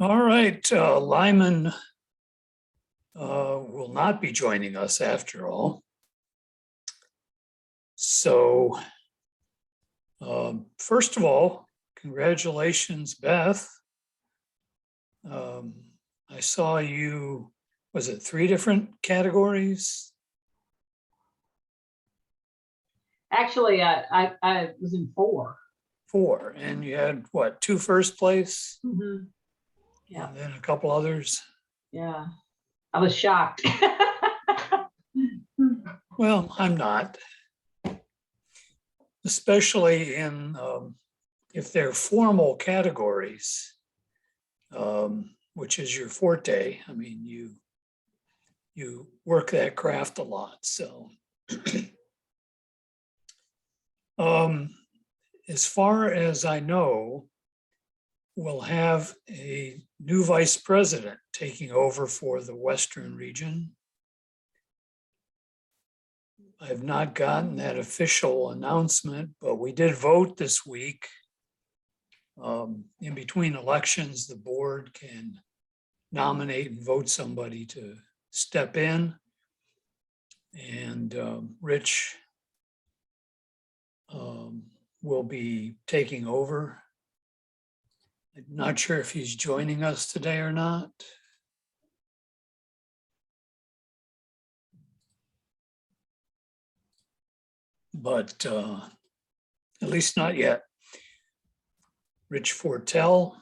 All right, Lyman will not be joining us after all. So, first of all, congratulations, Beth. I saw you, was it 3 different categories? Actually, I was in 4. 4, and you had what, 2 first place? Mm-hmm. Yeah. And then a couple others? Yeah. I was shocked. Well, I'm not. Especially in, if they're formal categories, which is your forte. I mean, you work that craft a lot, so. As far as I know, we'll have a new vice president taking over for the Western region. I've not gotten that official announcement, but we did vote this week. In between elections, the board can nominate and vote somebody to step in. And Rich will be taking over. I'm not sure if he's joining us today or not. But at least not yet. Rich Fortel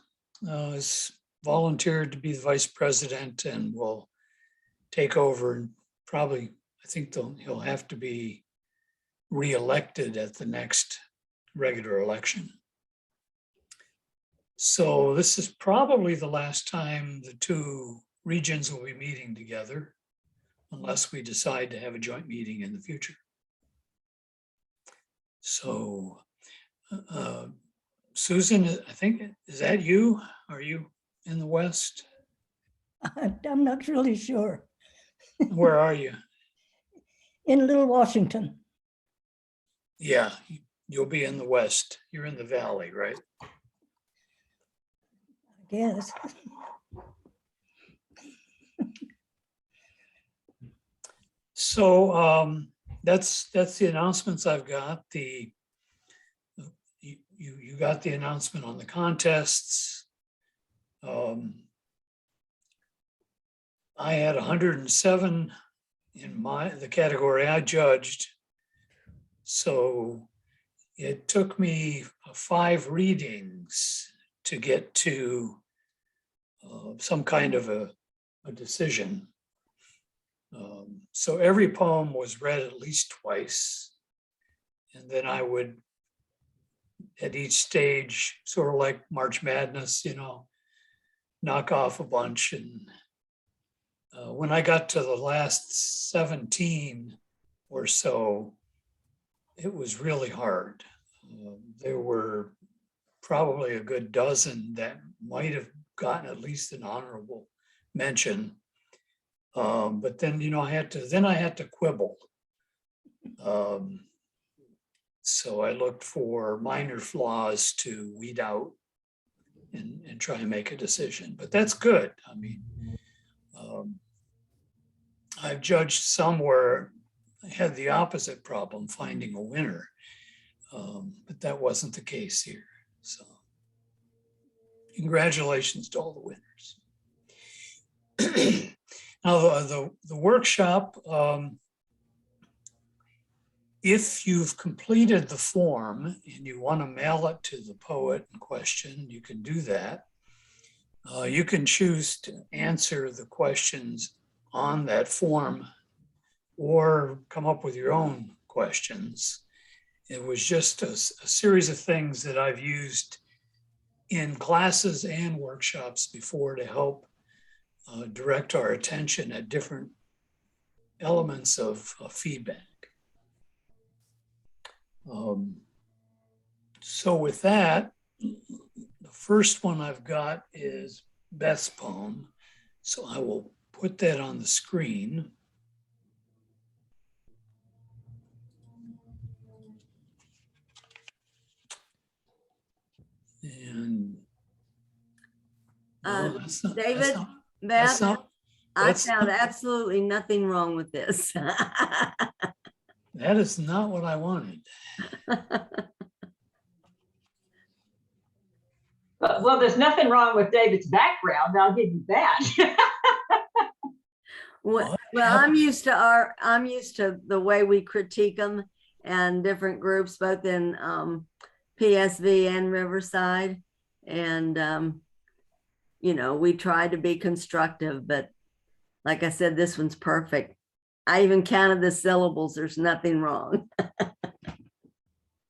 has volunteered to be the vice president and will take over, and probably, I think he'll have to be reelected at the next regular election. So this is probably the last time the 2 regions will be meeting together, unless we decide to have a joint meeting in the future. So Susan, I think, is that you? Are you in the West? I'm not really sure. Where are you? In Little Washington. Yeah, you'll be in the West. You're in the Valley, right? I guess. So that's the announcements I've got. You got the announcement on the contests. I had 107 in the category I judged. So it took me 5 readings to get to some kind of a decision. So every poem was read at least twice. And then I would, at each stage, sort of like March Madness, knock off a bunch. And when I got to the last 17 or so, it was really hard. There were probably a good dozen that might have gotten at least an honorable mention. But then, I had to quibble. So I looked for minor flaws to weed out and try and make a decision. But that's good. I mean, I've judged some where I had the opposite problem, finding a winner. But that wasn't the case here. So congratulations to all the winners. Now, the workshop, if you've completed the form and you want to mail it to the poet in question, you can do that. You can choose to answer the questions on that form or come up with your own questions. It was just a series of things that I've used in classes and workshops before to help direct our attention at different elements of feedback. So with that, the first one I've got is Beth's poem. So I will put that on the screen. And No, that's not- that's David, not- Beth, I that's found not- absolutely nothing wrong with this. That is not what I wanted. Well, there's nothing wrong with David's background. I'll give you that. Well, Well, I'm used to the way we critique them and different groups, both in PSV and Riverside. And, you know, we try to be constructive, but like I said, this one's perfect. I even counted the syllables. There's nothing wrong.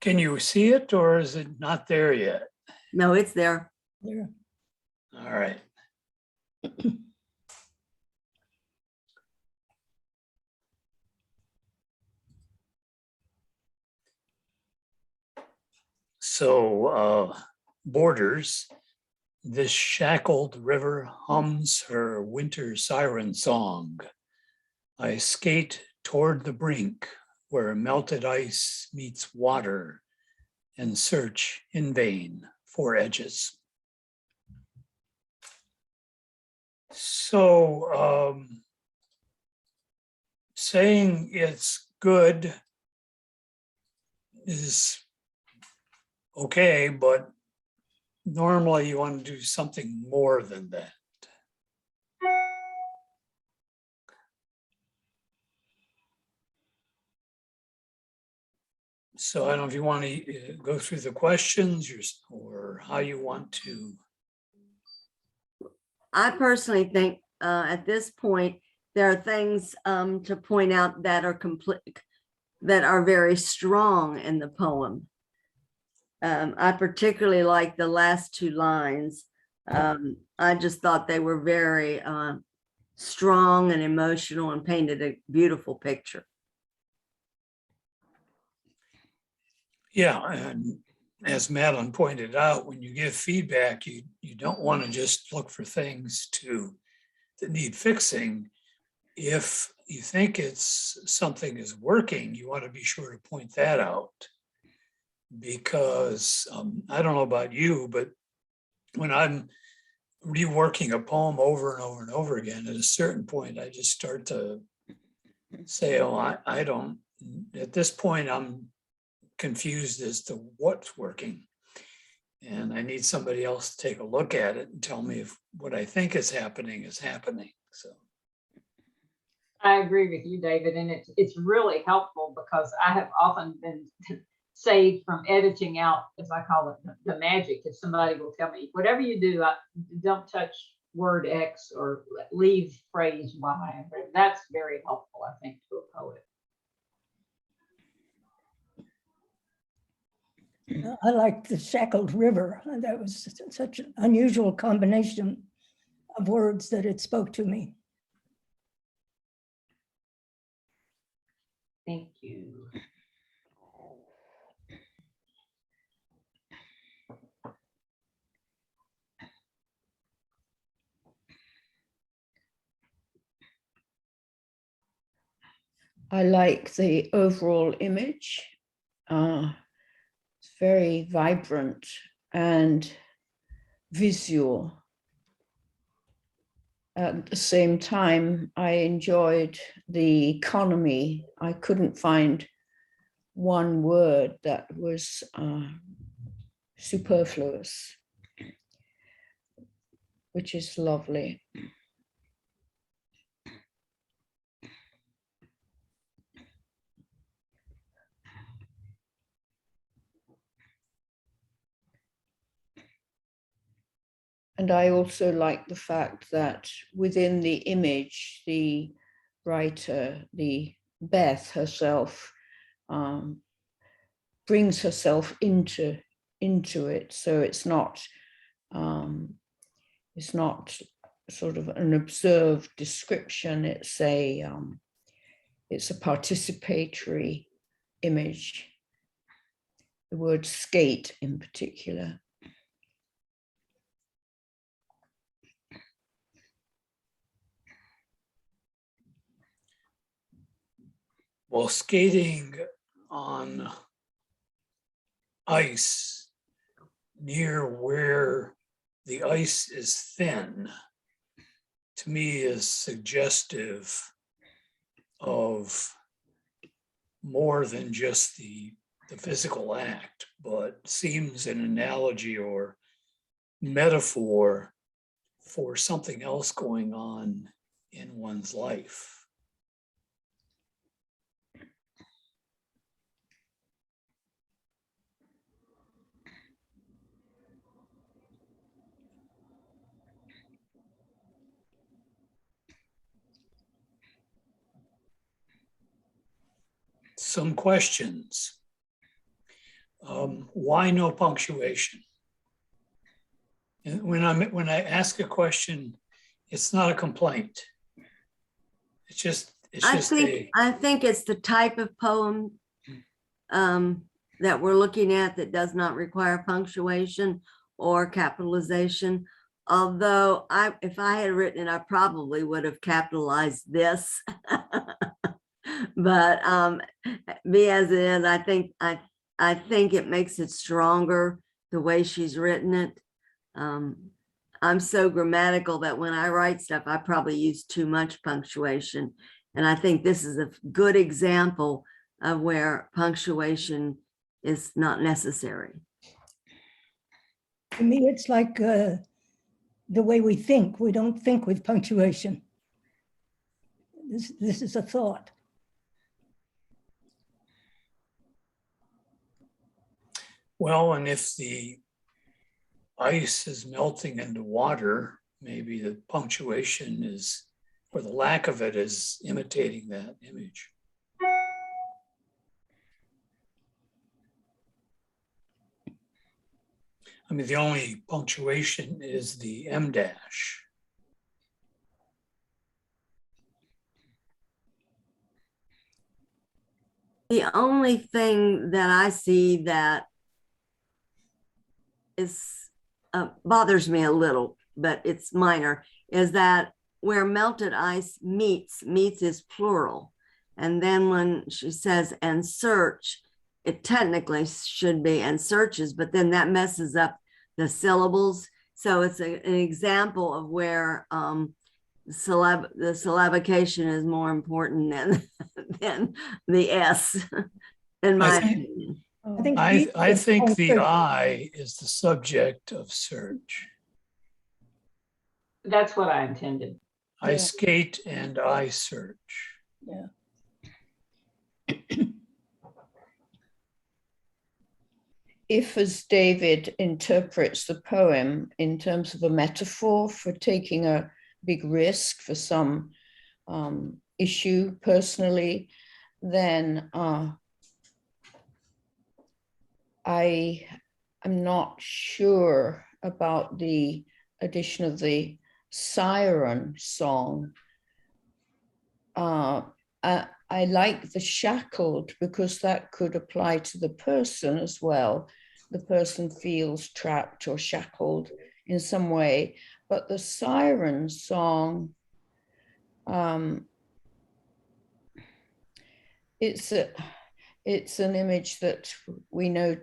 Can you see it or is it not there yet? No, it's there. There. All right. So borders, this shackled river hums her winter siren song. I skate toward the brink where melted ice meets water and search in vain for edges. So saying it's good is okay, but normally you want to do something more than that. So I don't know if you want to go through the questions or how you want to. I personally think at this point, there are things to point out that are complete, that are very strong in the poem. I particularly like the last two lines. I just thought they were very strong and emotional and painted a beautiful picture. Yeah, and as Madeline pointed out, when you give feedback, you don't want to just look for things that need fixing. If you think it's something is working, you want to be sure to point that out. Because I don't know about you, but when I'm reworking a poem over and over and over again, at a certain point, I just start to say, oh, I don't, at this point, I'm confused as to what's working. And I need somebody else to take a look at it and tell me if what I think is happening. So. I agree with you, David, and it's really helpful because I have often been saved from editing out, as I call it, the magic. If somebody will tell me, whatever you do, don't touch word X or leave phrase Y. That's very helpful, I think, to a poet. I liked the shackled river. That was such an unusual combination of words that it spoke to me. Thank you. I like the overall image. It's very vibrant and visual. At the same time, I enjoyed the economy. I couldn't find one word that was superfluous, which is lovely. And I also like the fact that within the image, the writer, the Beth herself, brings herself into it. So it's not sort of an observed description. It's a participatory image. The word skate in particular. Well, skating on ice near where the ice is thin, to me is suggestive of more than just the physical act, but seems an analogy or metaphor for something else going on in one's life. Some questions. Why no punctuation? And when I ask a question, it's not a complaint. It's just I think it's the type of poem that we're looking at that does not require punctuation or capitalization. Although if I had written it, I probably would have capitalized this. But be as it is, I think it makes it stronger the way she's written it. I'm so grammatical that when I write stuff, I probably use too much punctuation. And I think this is a good example of where punctuation is not necessary. To me, it's like the way we think. We don't think with punctuation. This is a thought. Well, and if the ice is melting into water, maybe the punctuation is, or the lack of it is imitating that image. I mean, the only punctuation is the em dash. The only thing that I see that is bothers me a little, but it's minor, is that where melted ice meets is plural. And then when she says and search, it technically should be and searches, but then that messes up the syllables. So it's an example of where the syllabication is more important than the S, in my opinion. I think the I is the subject of search. That's what I intended. I Yeah. skate and I search. Yeah. If, as David interprets the poem in terms of a metaphor for taking a big risk for some issue personally, then I am not sure about the addition of the siren song. I like the shackled because that could apply to the person as well. The person feels trapped or shackled in some way, but the siren song, it's an image that we know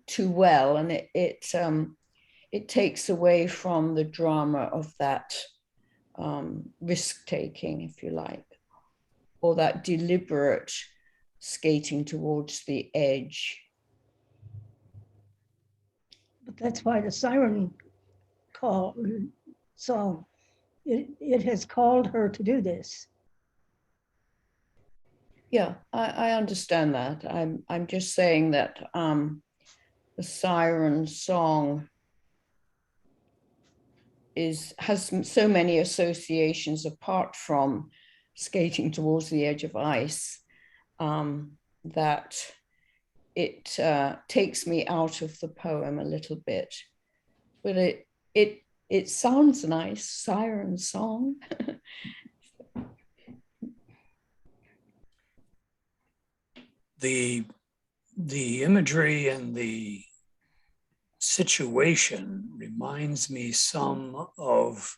too well, and it takes away from the drama of that risk-taking, if you like, or that deliberate skating towards the edge. But that's why the siren song, it has called her to do this. Yeah, I understand that. I'm just saying that the siren song has so many associations apart from skating towards the edge of ice that it takes me out of the poem a little bit. But it sounds nice, siren song. The imagery and the situation reminds me some of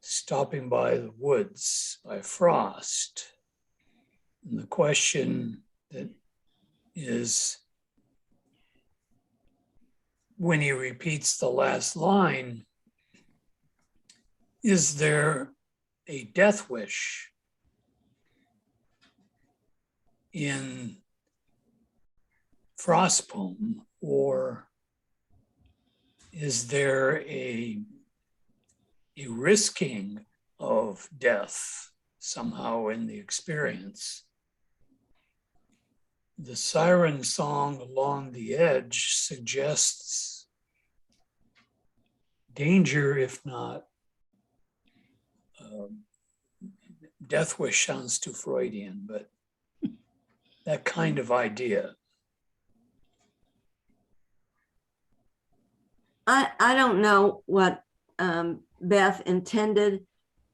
Stopping by the Woods by Frost. And the question that is, when he repeats the last line, is there a death wish in Frostpoem, or is there a risking of death somehow in the experience? The siren song along the edge suggests danger, if not death wish sounds too Freudian, but that kind of idea. I don't know what Beth intended,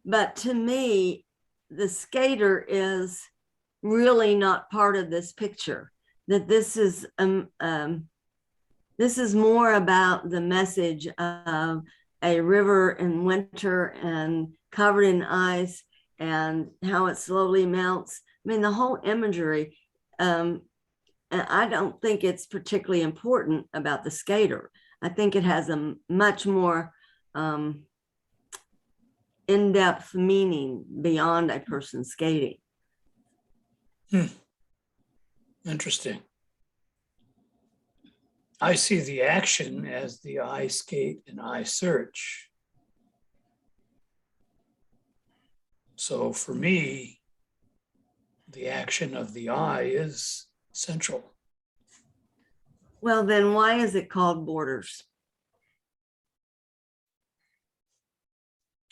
but to me, the skater is really not part of this picture. That this is more about the message of a river in winter and covered in ice and how it slowly melts. I mean, the whole imagery. And I don't think it's particularly important about the skater. I think it has a much more in-depth meaning beyond a person skating. Interesting. I see the action as the I skate and I search. So for me, the action of the I is central. Well, then why is it called Borders?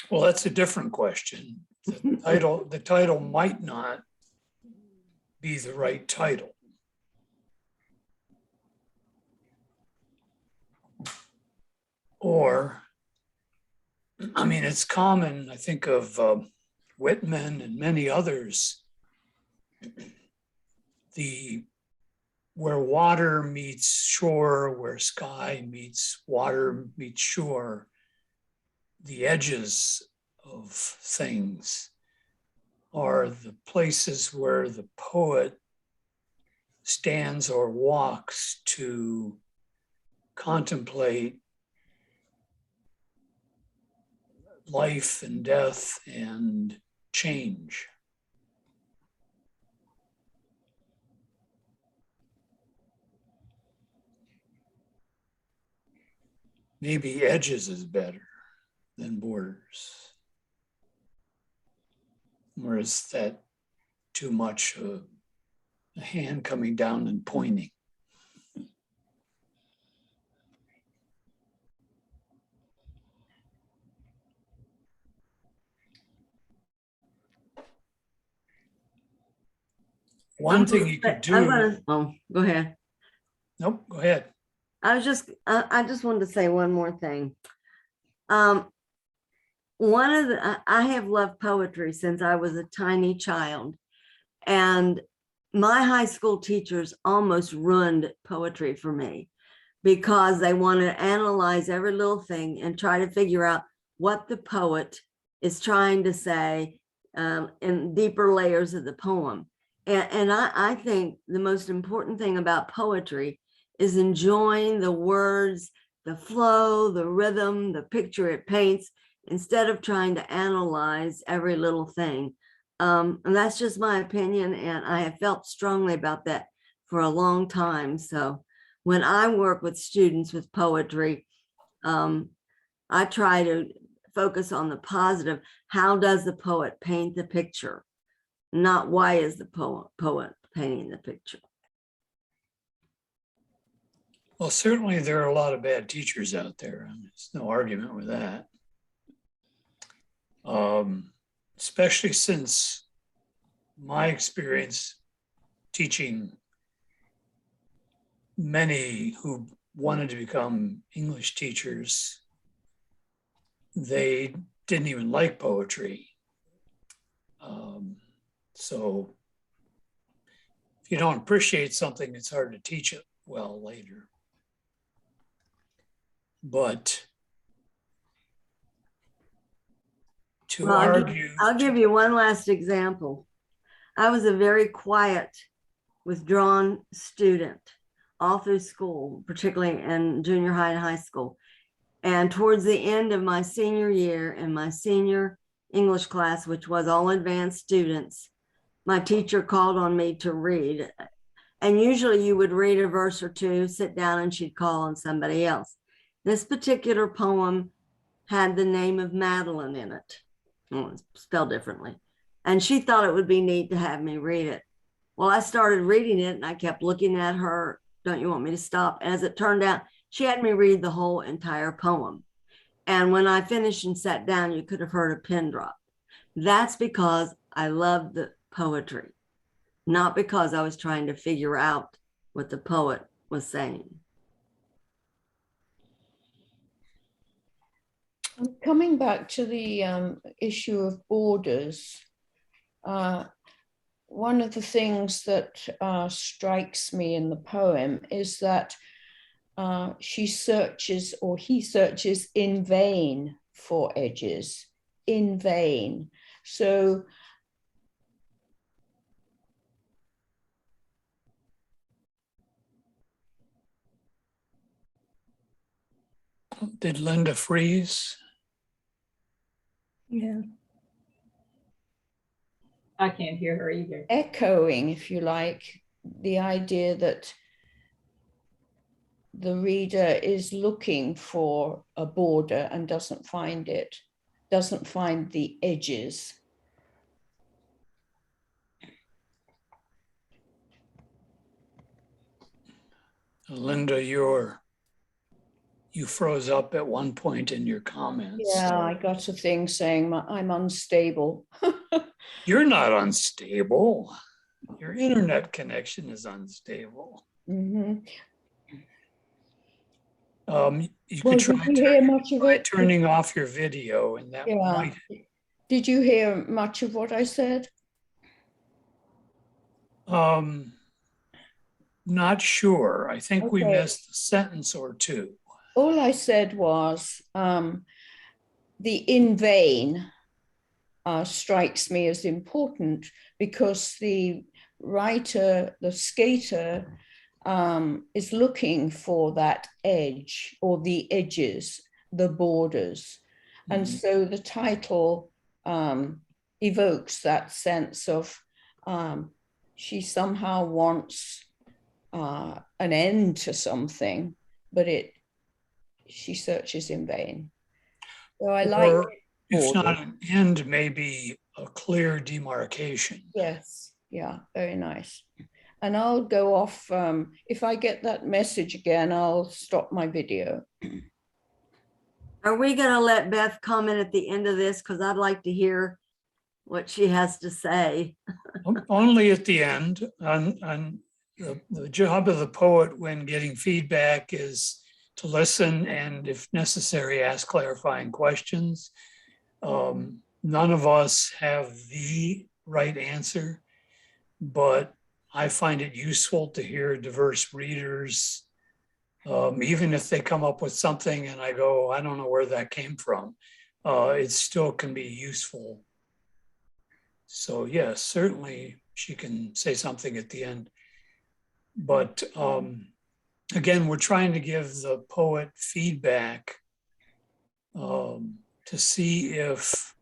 Well, that's a different question. The title might not be the right title. Or, I mean, it's common, I think of Whitman and many others, where water meets shore, where sky meets water meets shore, the edges of things are the places where the poet stands or walks to contemplate life and death and change. Maybe edges is better than borders. Or is that too much a hand coming down and pointing? One thing you could do. Go ahead. Nope, go ahead. I just wanted to say one more thing. I have loved poetry since I was a tiny child, and my high school teachers almost ruined poetry for me because they wanted to analyze every little thing and try to figure out what the poet is trying to say in deeper layers of the poem. And I think the most important thing about poetry is enjoying the words, the flow, the rhythm, the picture it paints, instead of trying to analyze every little thing. And that's just my opinion, and I have felt strongly about that for a long time. So when I work with students with poetry, I try to focus on the positive. How does the poet paint the picture? Not why is the poet painting the picture? Well, certainly there are a lot of bad teachers out there. There's no argument with that. Especially since my experience teaching many who wanted to become English teachers, they didn't even like poetry. So if you don't appreciate something, it's hard to teach it well later. But to argue. I'll give you one last example. I was a very quiet, withdrawn student all through school, particularly in junior high and high school. And towards the end of my senior year in my senior English class, which was all advanced students, my teacher called on me to read. And usually you would read a verse or two, sit down, and she'd call on somebody else. This particular poem had the name of Madeline in it. Well, it's spelled differently. And she thought it would be neat to have me read it. Well, I started reading it and I kept looking at her. Don't you want me to stop? As it turned out, she had me read the whole entire poem. And when I finished and sat down, you could have heard a pin drop. That's because I loved the poetry, not because I was trying to figure out what the poet was saying. Coming back to the issue of borders, one of the things that strikes me in the poem is that she searches, or he searches in vain for edges, in vain. So Did Linda freeze? Yeah. I can't hear her either. echoing, if you like, the idea that the reader is looking for a border and doesn't find it, doesn't find the edges. Linda, you froze up at one point in your comments. Yeah, I got a thing saying I'm unstable. You're not unstable. Your internet connection is unstable. Mhm. You Well, could did try, you hear much of it? turning off your video, and that Yeah. might. Did you hear much of what I said? Not sure. I think we Okay. missed a sentence or two. All I said was the in vain strikes me as important because the writer, the skater, is looking for that edge or the edges, the borders. And Mhm. so the title evokes that sense of she somehow wants an end to something, but she searches in vain. So I like Or if borders. not an end, maybe a clear demarcation. Yes, yeah, very nice. And I'll go off, if I get that message again, I'll stop my video. Are we going to let Beth comment at the end of this? Because I'd like to hear what she has to say. Only at the end. And the job of the poet when getting feedback is to listen and, if necessary, ask clarifying questions. None of us have the right answer, but I find it useful to hear diverse readers, even if they come up with something and I go, I don't know where that came from. It still can be useful. So yes, certainly she can say something at the end. But again, we're trying to give the poet feedback to see if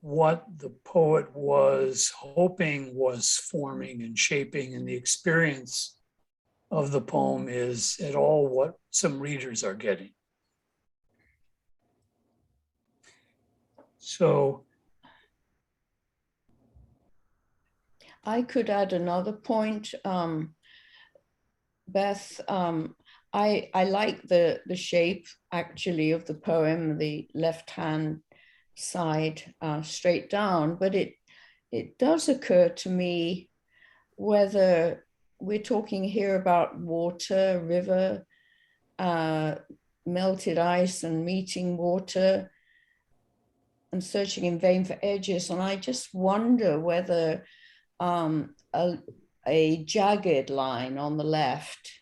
what the poet was hoping was forming and shaping in the experience of the poem is at all what some readers are getting. So I could add another point, Beth. I like the shape actually of the poem, the left-hand side straight down, but it does occur to me whether we're talking here about water, river, melted ice and meeting water and searching in vain for edges. And I just wonder whether a jagged line on the left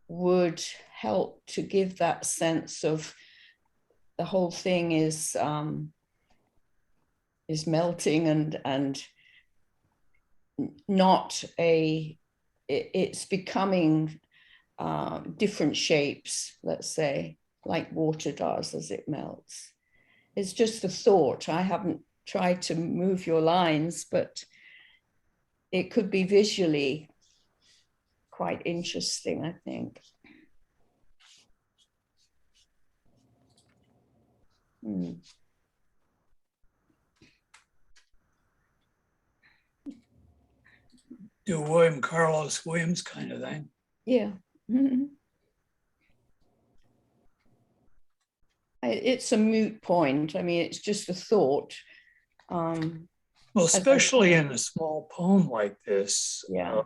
would help to give that sense of the whole thing is melting and not it's becoming different shapes, let's say. like water does as it melts. It's just a thought. I haven't tried to move your lines, but it could be visually quite interesting, I think. Hmm. Do William Carlos Williams kind of thing. Yeah. It's a moot point. I mean, it's just a thought. Well, As I especially said. in a small poem like this, Yeah.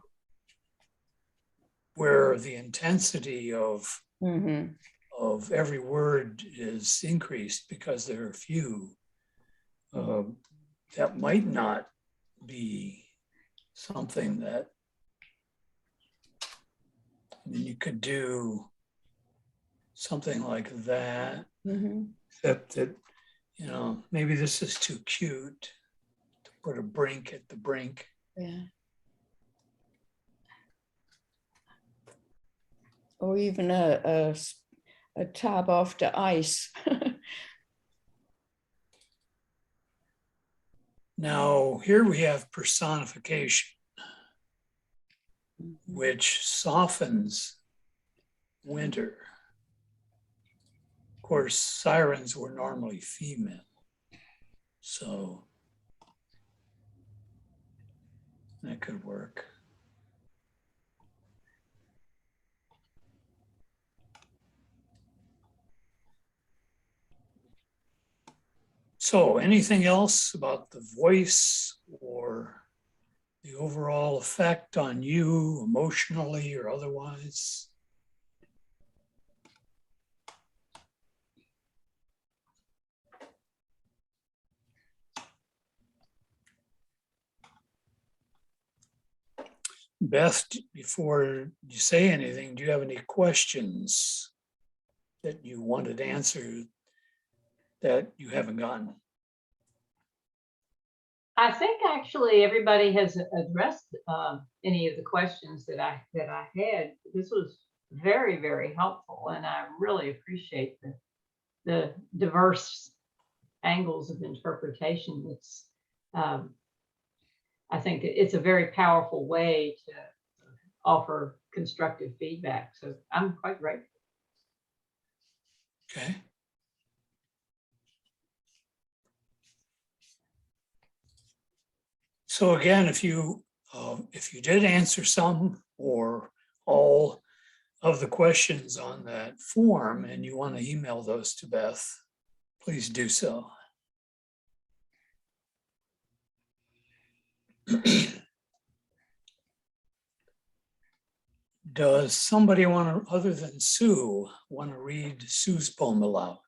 where the intensity of Mhm. every word is increased because there are few. That might not be something that, I mean, you could do something like that, Mhm. except that, you know, maybe this is too cute to put a brink at the brink. Yeah. Or even a tab after ice. Now, here we have personification, which softens winter. Of course, sirens were normally female, so that could work. So anything else about the voice or the overall effect on you emotionally or otherwise? Beth, before you say anything, do you have any questions that you wanted answered that you haven't gotten? I think actually everybody has addressed any of the questions that I had. This was very, very helpful, and I really appreciate the diverse angles of interpretation. It's I think it's a very powerful way to offer constructive feedback. So I'm quite grateful. Okay. So again, if you did answer some or all of the questions on that form and you want to email those to Beth, please do so. Does somebody want to, other than Sue, want to read Sue's poem aloud?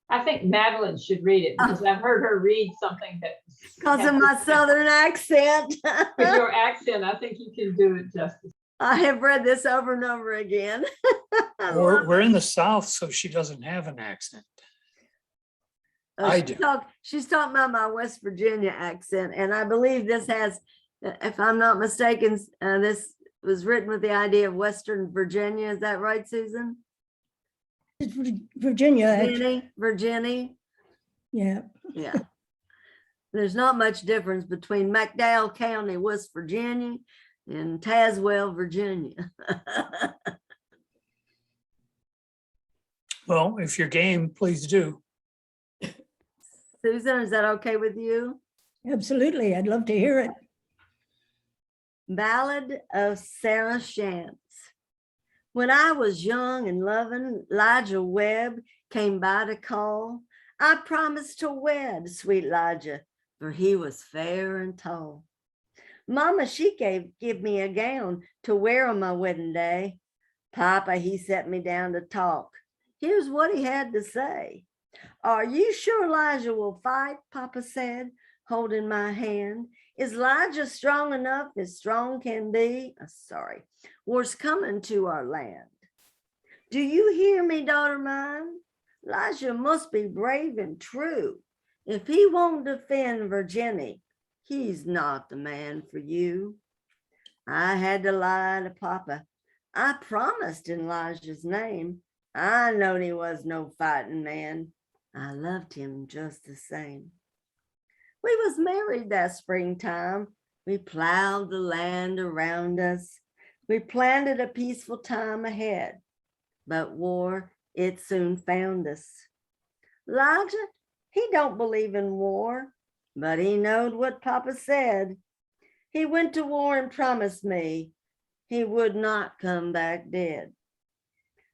I think Madeline should read it because I've heard her read something that Because of my Southern accent. with your accent, I think you can do it justice. I have read this over and over again. We're in the South, so she doesn't have an accent. I do. She's talking about my West Virginia accent, and I believe this has, if I'm not mistaken, this was written with the idea of Western Virginia. Is that right, Susan? It's Virginia, actually. Virginia. Yeah. Yeah. There's not much difference between McDowell County, West Virginia, and Tazewell, Virginia. Well, if you're game, please do. Susan, is that okay with you? Absolutely. I'd love to hear it. Ballad of Sarah Shantz. When I was young and loving, Elijah Webb came by to call. I promised to wed sweet Elijah, for he was fair and tall. Mama, she give me a gown to wear on my wedding day. Papa, he set me down to talk. Here's what he had to say. Are you sure Elijah will fight? Papa said, holding my hand. Is Elijah strong enough as strong can be? Sorry, war's coming to our land. Do you hear me, daughter mine? Elijah must be brave and true. If he won't defend Virginia, he's not the man for you. I had to lie to Papa. I promised in Elijah's name. I knowed he was no fighting man. I loved him just the same. We was married that springtime. We plowed the land around us. We planted a peaceful time ahead. But war, it soon found us. Elijah, he don't believe in war, but he knowed what Papa said. He went to war and promised me he would not come back dead.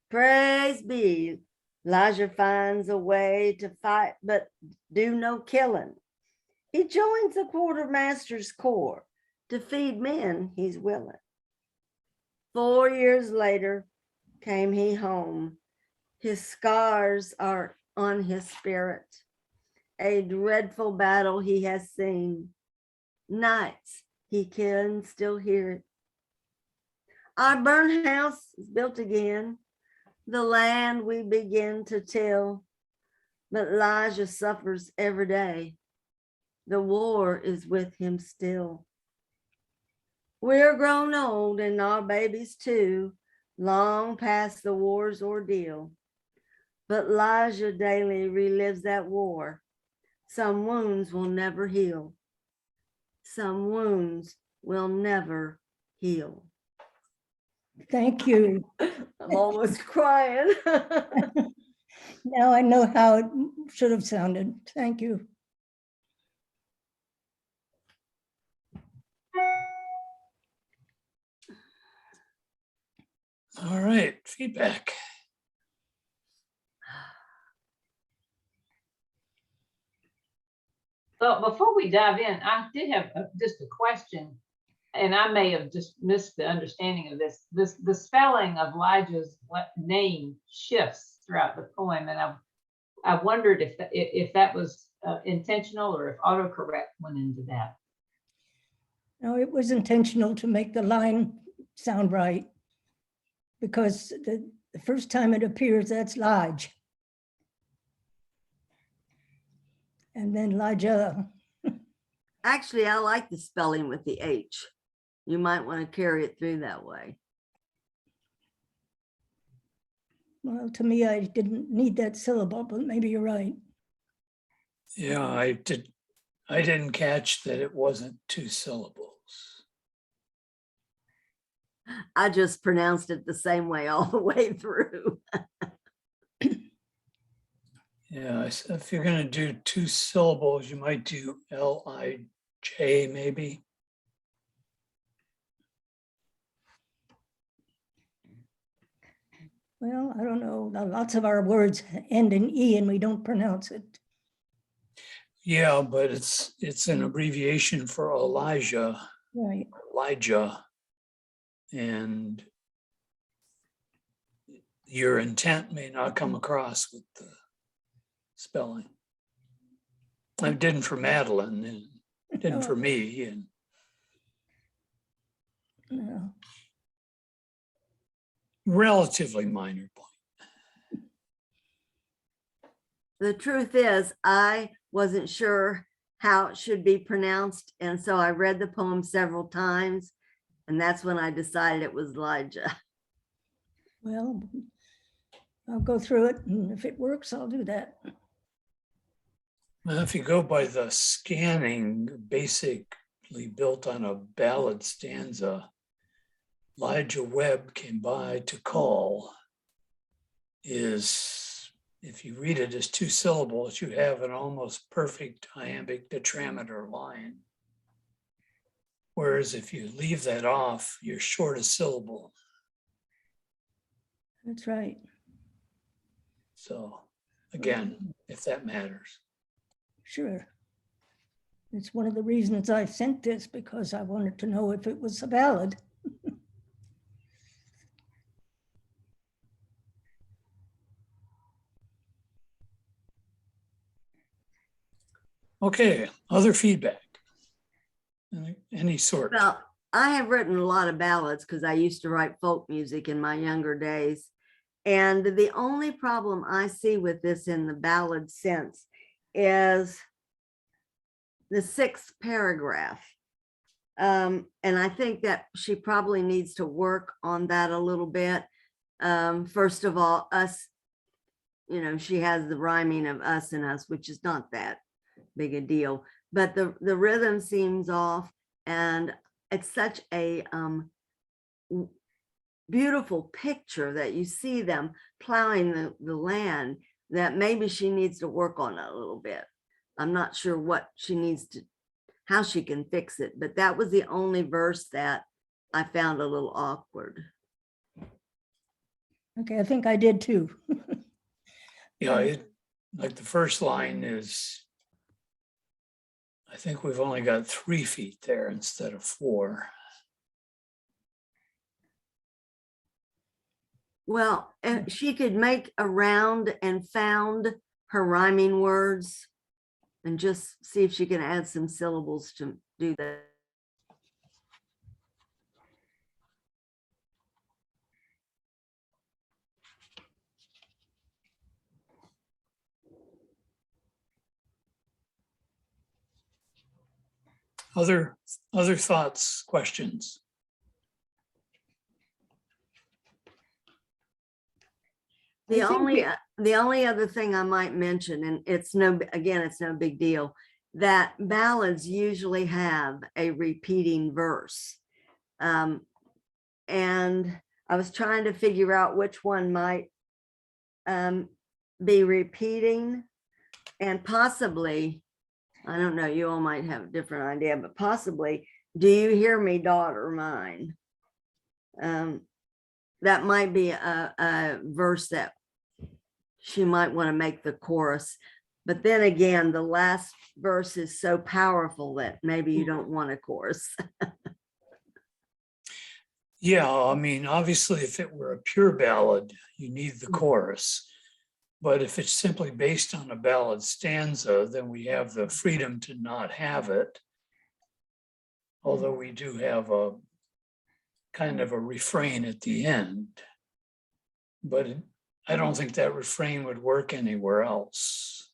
Praise be, Elijah finds a way to fight, but do no killing. He joins the quartermaster's corps. To feed men, he's willing. 4 years later, came he home. His scars are on his spirit. A dreadful battle he has seen. Nights he can still hear it. Our burnt house is built again. The land we begin to till. But Elijah suffers every day. The war is with him still. We're grown old and our babies too, long past the war's ordeal. But Elijah daily relives that war. Some wounds will never heal. Some wounds will never heal. Thank you. I'm almost crying. Now I know how it should have sounded. Thank you. All right, feedback. But before we dive in, I did have just a question, and I may have just missed the understanding of this. The spelling of Elijah's name shifts throughout the poem, and I wondered if that was intentional or if autocorrect went into that. No, it was intentional to make the line sound right, because the first time it appears, that's Lige. And then Elijah. Actually, I like the spelling with the H. You might want to carry it through that way. Well, to me, I didn't need that syllable, but maybe you're right. Yeah, I didn't catch that it wasn't 2 syllables. I just pronounced it the same way all the way through. Yeah, if you're gonna do 2 syllables, you might do L-I-J maybe. Well, I don't know. Lots of our words end in E and we don't pronounce it. Yeah, but it's an abbreviation for Elijah, Right. Elijah. And your intent may not come across with the spelling. I didn't for Madeline and didn't for me. And No. relatively minor point. The truth is, I wasn't sure how it should be pronounced. And so I read the poem several times. And that's when I decided it was Elijah. Well, I'll go through it, and if it works, I'll do that. Well, if you go by the scanning, basically built on a ballad stanza, Elijah Webb came by to call is, if you read it as 2 syllables, you have an almost perfect iambic tetrameter line. Whereas if you leave that off, you're short a syllable. That's right. So again, if that matters. Sure. It's one of the reasons I sent this, because I wanted to know if it was a ballad. Okay, other feedback. Any sort. Well, I have written a lot of ballads because I used to write folk music in my younger days. And the only problem I see with this in the ballad sense is the 6th paragraph. And I think that she probably needs to work on that a little bit. First of all, us, you know, she has the rhyming of us and us, which is not that big a deal, but the rhythm seems off, and it's such a beautiful picture that you see them plowing the land, that maybe she needs to work on it a little bit. I'm not sure what she needs to, how she can fix it, but that was the only verse that I found a little awkward. Okay, I think I did too. Yeah, it, like the first line is, I think we've only got 3 feet there instead of 4. Well, she could make around and found her rhyming words and just see if she can add some syllables to do that. Other thoughts, questions? The I think only other thing I might mention, and it's no, again, it's no big deal, that ballads usually have a repeating verse. And I was trying to figure out which one might be repeating, and possibly, I don't know, you all might have a different idea, but possibly, do you hear me, daughter mine? That might be a verse that she might want to make the chorus. But then again, the last verse is so powerful that maybe you don't want a chorus. Yeah, I mean, obviously, if it were a pure ballad, you need the chorus. But if it's simply based on a ballad stanza, then we have the freedom to not have it. Although we do have a kind of a refrain at the end. But I don't think that refrain would work anywhere else.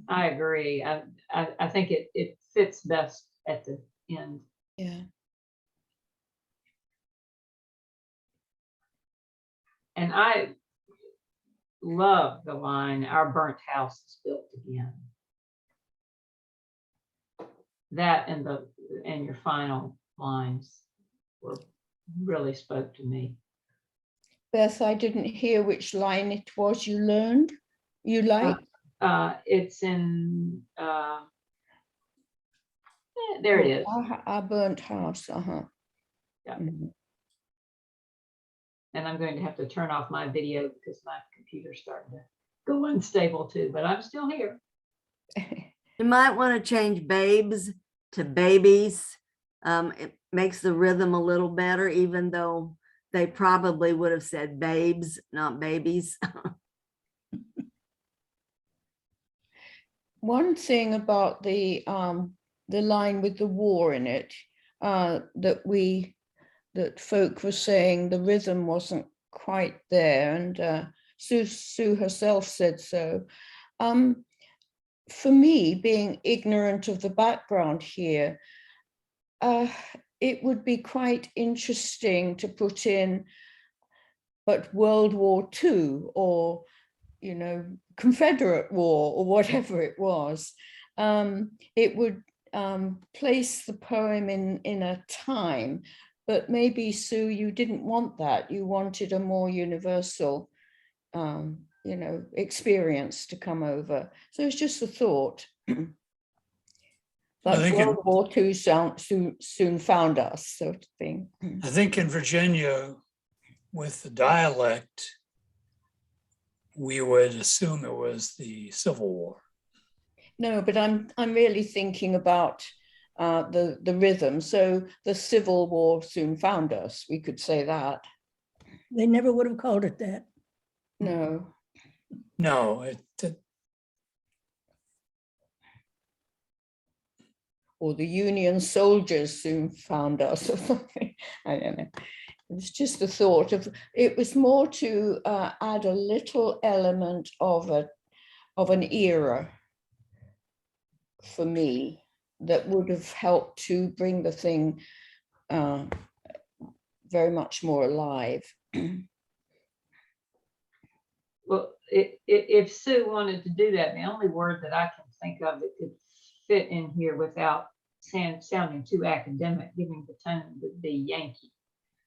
I agree. I think it fits best at the end. Yeah. And I love the line, "Our burnt house is built again." That and your final lines were really spoke to me. Beth, I didn't hear which line it was you learned, you liked. It's in there it is. Our burnt house, Yeah. Mhm. And I'm going to have to turn off my video because my computer's starting to go unstable too, but I'm still here. You might want to change babes to babies. It makes the rhythm a little better, even though they probably would have said babes, not babies. One thing about the line with the war in it, that folk were saying the rhythm wasn't quite there, and Sue herself said so. For me, being ignorant of the background here, it would be quite interesting to put in, but World War II, or, you know, Confederate War, or whatever it was. It would place the poem in a time, but maybe, Sue, you didn't want that. You wanted a more universal, you know, experience to come over. So it's just a thought. Like World War II soon found us, sort of thing. I think in Virginia, with the dialect, we would assume it was the Civil War. No, but I'm really thinking about the rhythm. So the Civil War soon found us. We could say that. They never would have called it that. No. No, Or the Union soldiers soon found us, or something. I don't know. It was just the thought of, it was more to add a little element of an era for me, that would have helped to bring the thing very much more alive. Well, if Sue wanted to do that, the only word that I can think of that could fit in here without sounding too academic, giving the tone, would be Yankee.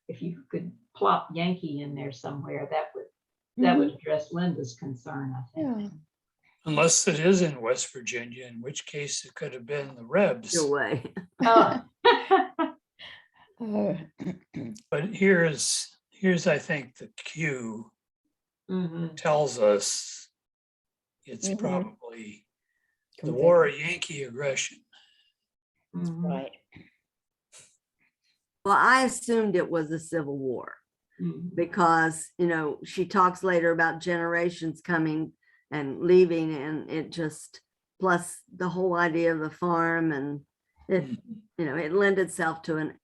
If you could plop Yankee in there somewhere, that would address Linda's concern, I think. Yeah. Unless it is in West Virginia, in which case it could have been the Rebs. Your way. Oh. But here's I think the cue Mhm. tells us it's Mhm. probably the war of Yankee aggression. Mhm. Right. Well, I assumed it was a civil war Mhm. because, you know, she talks later about generations coming and leaving, and it just, plus the whole idea of the farm, and it, you know, it lent itself to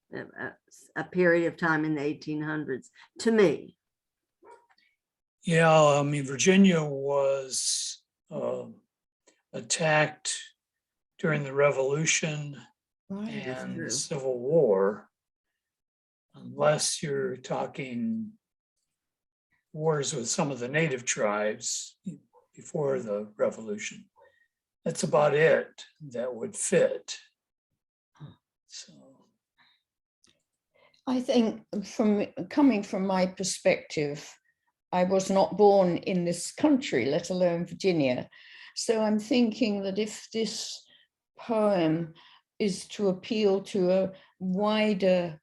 a period of time in the 1800s to me. Yeah, I mean, Virginia was attacked during the Revolution Right. That's and true. the Civil War, unless you're talking wars with some of the native tribes before the Revolution. That's about it that would fit. So, I think coming from my perspective, I was not born in this country, let alone Virginia. So I'm thinking that if this poem is to appeal to a wider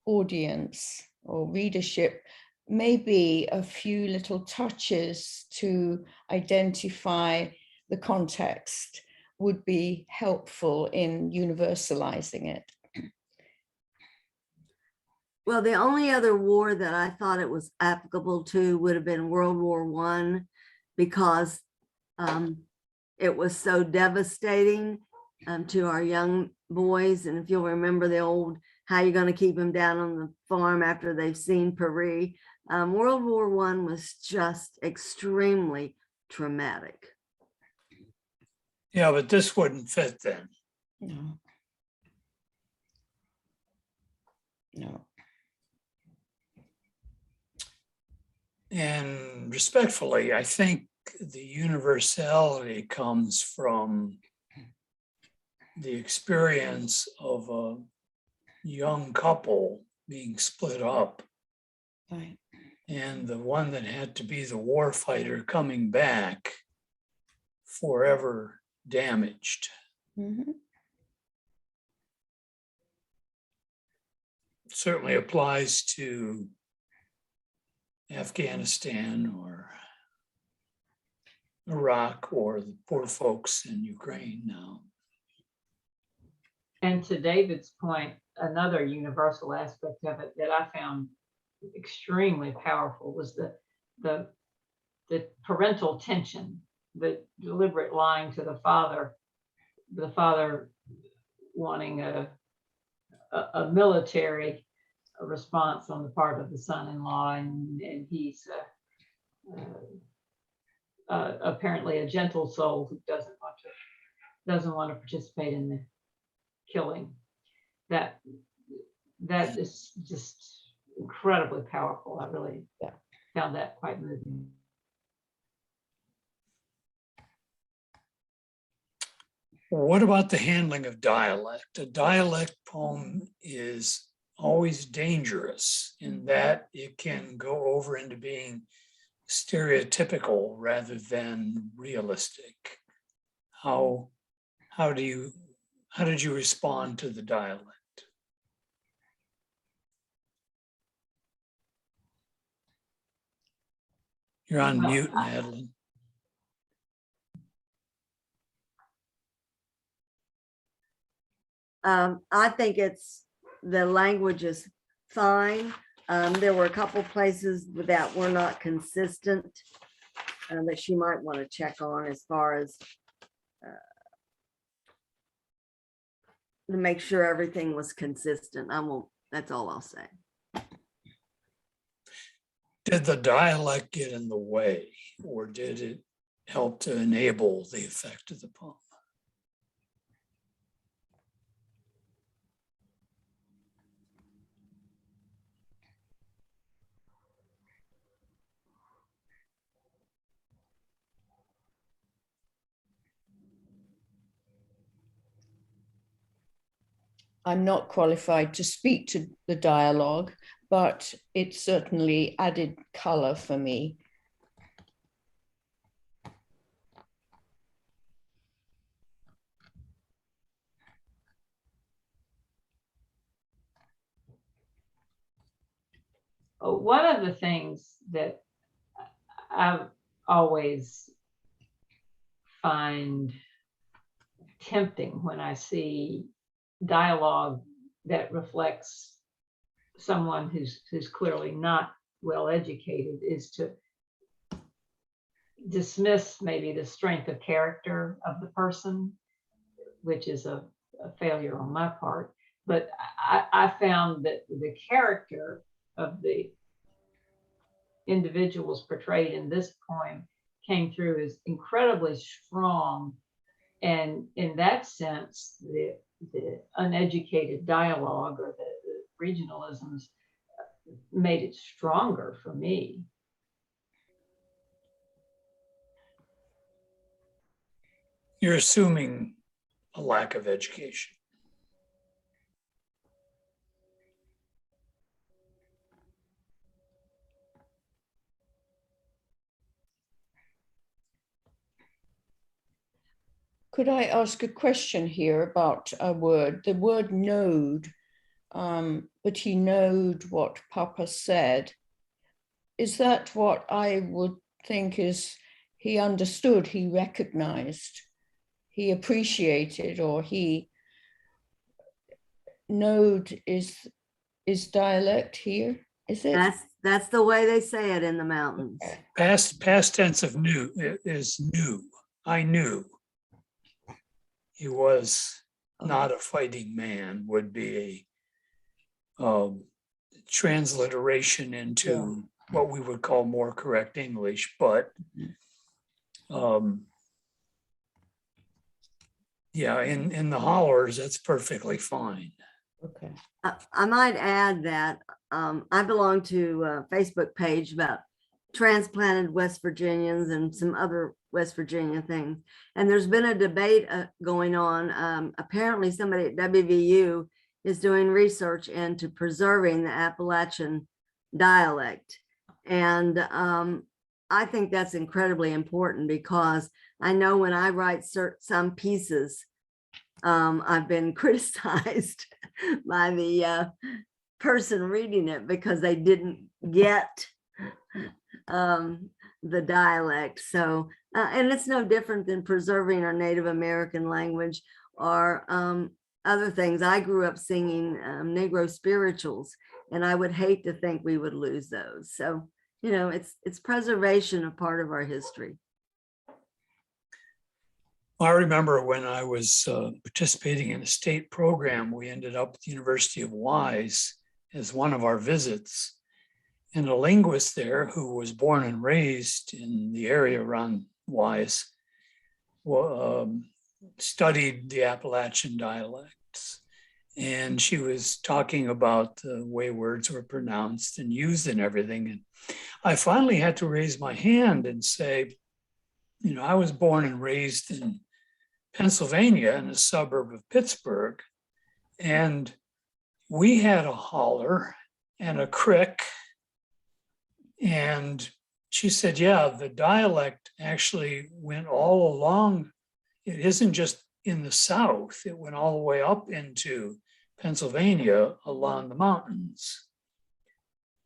audience or readership, maybe a few little touches to identify the context would be helpful in universalizing it. Well, the only other war that I thought it was applicable to would have been World War I, because it was so devastating to our young boys. And if you'll remember the old, how you going to keep them down on the farm after they've seen Paris, World War I was just extremely traumatic. yeah, but this wouldn't fit then. No. No. And respectfully, I think the universality comes from the experience of a young couple being split up, Right. and the one that had to be the war fighter coming back forever damaged. Mhm. Certainly applies to Afghanistan or Iraq or the poor folks in Ukraine now. And to David's point, another universal aspect of it that I found extremely powerful was the parental tension, the deliberate lying to the father wanting a military response on the part of the son-in-law, and he's apparently a gentle soul who doesn't want to participate in the killing. That is just incredibly powerful. I really found that quite moving. What about the handling of dialect? A dialect poem is always dangerous in that it can go over into being stereotypical rather than realistic. How did you respond to the dialect? You're on Well, mute, Madeline. I think the language is fine. There were a couple places that were not consistent that she might want to check on as far as to make sure everything was consistent. That's all I'll say. Did the dialect get in the way, or did it help to enable the effect of the poem? I'm not qualified to speak to the dialogue, but it certainly added color for me. One of the things that I always find tempting when I see dialogue that reflects someone who's clearly not well educated is to dismiss maybe the strength of character of the person, which is a failure on my part. But I found that the character of the individuals portrayed in this poem came through as incredibly strong. And in that sense, the uneducated dialogue or the regionalisms made it stronger for me. You're assuming a lack of education. Could I ask a question here about a word, the word knowed, but he knowed what Papa said. Is that what I would think is he understood, he recognized, he appreciated, or he knowed is dialect here? Is it? That's the way they say it in the mountains. Past tense of knew is knew. I knew. He was not a fighting man would be a transliteration into what we would call more correct English, but yeah, in the hollers, that's perfectly fine. Okay. I might add that I belong to a Facebook page about transplanted West Virginians and some other West Virginia things. And there's been a debate going on. Apparently somebody at WVU is doing research into preserving the Appalachian dialect. And I think that's incredibly important because I know when I write some pieces, I've been criticized by the person reading it because they didn't get the dialect. So, and it's no different than preserving our Native American language or other things. I grew up singing Negro spirituals, and I would hate to think we would lose those. So, you know, it's preservation of part of our history. I remember when I was participating in a state program, we ended up at the University of Wise as one of our visits. And a linguist there who was born and raised in the area around Wise studied the Appalachian dialects. And she was talking about the way words were pronounced and used and everything. And I finally had to raise my hand and say, you know, I was born and raised in Pennsylvania in a suburb of Pittsburgh. And we had a holler and a crick. And she said, yeah, the dialect actually went all along. It isn't just in the South, it went all the way up into Pennsylvania along the mountains.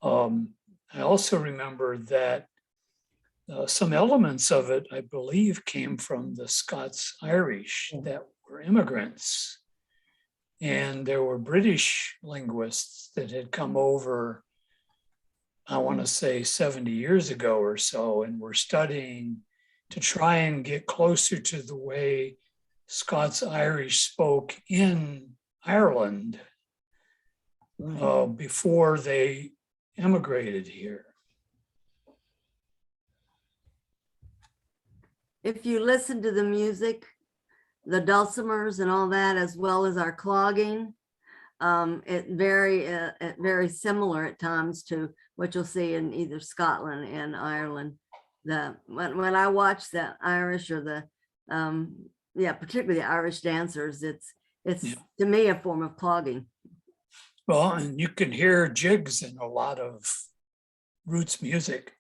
I also remember that some elements of it, I believe, came from the Scots-Irish that were immigrants. And there were British linguists that had come over, I want to say 70 years ago or so, and were studying to try and get closer to the way Scots-Irish spoke in Ireland before they immigrated here. If you listen to the music, the dulcimers and all that, as well as our clogging, it very similar at times to what you'll see in either Scotland and Ireland. When I watch the Irish or the particularly the Irish dancers, It's, Yeah. to me, a form of clogging. Well, and you can hear jigs in a lot of roots music.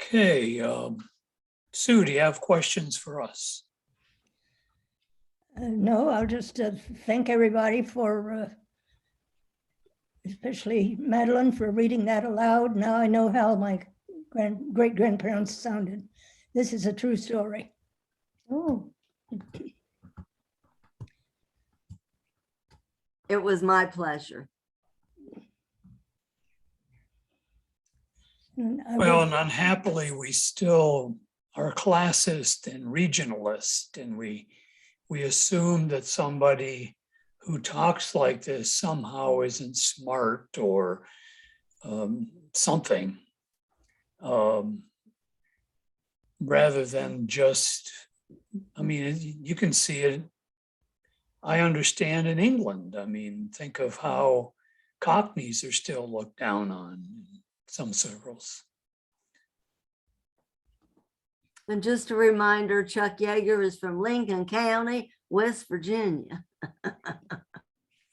Okay, Sue, do you have questions for us? No, I'll just thank everybody for, especially Madeline, for reading that aloud. Now I know how my great-grandparents sounded. This is a true story. Oh, It was my pleasure. and I Well, would- and unhappily, we still are classist and regionalist, and we assume that somebody who talks like this somehow isn't smart or something, rather than just, I mean, you can see it. I understand in England. I mean, think of how Cockneys are still looked down on in some circles. And just a reminder, Chuck Yeager is from Lincoln County, West Virginia.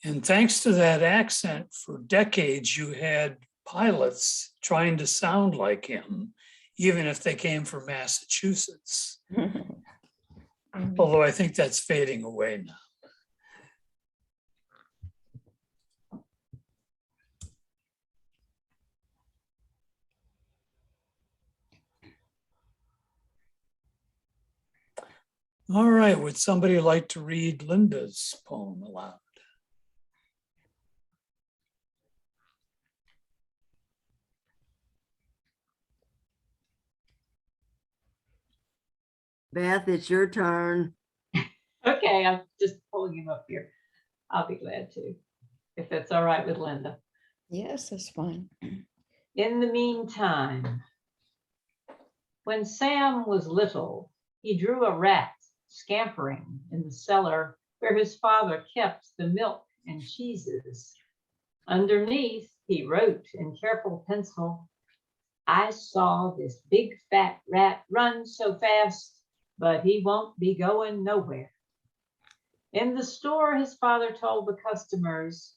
And thanks to that accent, for decades, you had pilots trying to sound like him, even if they came from Massachusetts. Although I think that's fading away now. All right, would somebody like to read Linda's poem aloud? Beth, it's your turn. Okay, I'm just pulling him up here. I'll be glad to, if that's all right with Linda. Yes, that's fine. In the meantime, when Sam was little, he drew a rat scampering in the cellar where his father kept the milk and cheeses. Underneath, he wrote in careful pencil, I saw this big fat rat run so fast, but he won't be going nowhere. In the store, his father told the customers,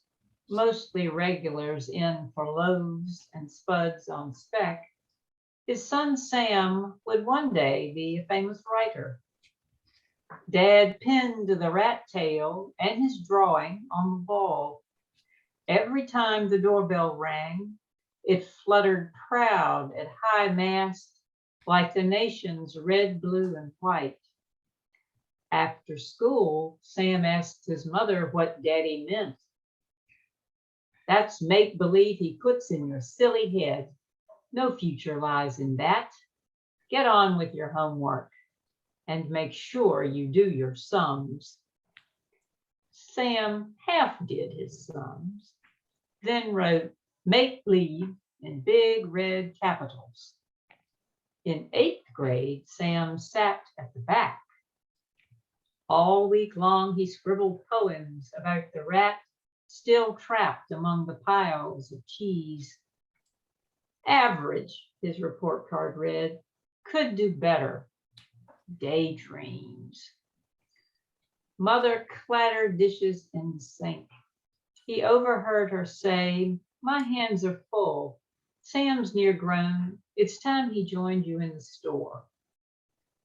mostly regulars in for loaves and spuds on spec, his son Sam would one day be a famous writer. Dad pinned the rat tail and his drawing on the wall. Every time the doorbell rang, it fluttered proud at high mast like the nation's red, blue, and white. After school, Sam asked his mother what Daddy meant. That's make-believe he puts in your silly head. No future lies in that. Get on with your homework and make sure you do your sums. Sam half did his sums, then wrote make-believe in big red capitals. In 8th grade, Sam sat at the back. All week long, he scribbled poems about the rat still trapped among the piles of cheese. Average, his report card read, could do better. Daydreams. Mother clattered dishes in the sink. He overheard her say, my hands are full. Sam's near grown. It's time he joined you in the store.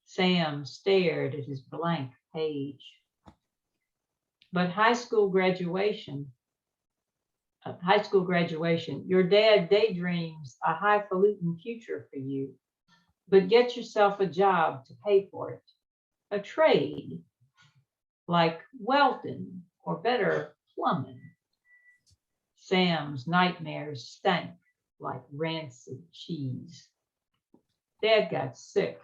Sam stared at his blank page. But high school graduation, your dad daydreams a highfalutin future for you, but get yourself a job to pay for it, a trade, like welding or better, plumbing. Sam's nightmares stank like rancid cheese. Dad got sick.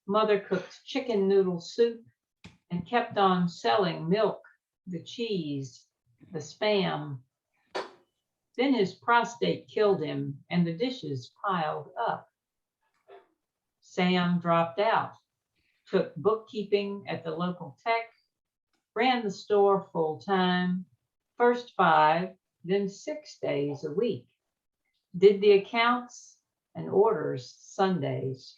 Mother cooked chicken noodle soup and kept on selling milk, the cheese, the Spam. Then his prostate killed him and the dishes piled up. Sam dropped out, took bookkeeping at the local tech, ran the store full time, first 5, then 6 days a week, did the accounts and orders Sundays.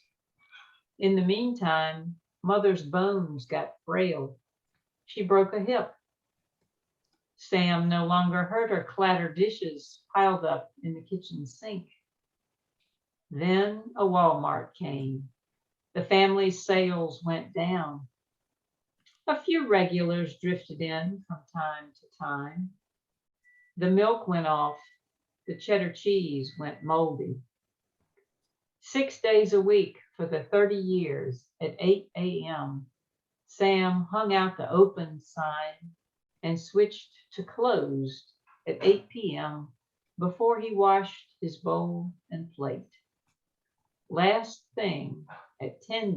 In the meantime, Mother's bones got frail. She broke a hip. Sam no longer heard her clatter dishes piled up in the kitchen sink. Then a Walmart came. The family's sales went down. A few regulars drifted in from time to time. The milk went off. The cheddar cheese went moldy. 6 days a week for the 30 years at 8 a.m., Sam hung out the open sign and switched to closed at 8 p.m. before he washed his bowl and plate. Last thing at 10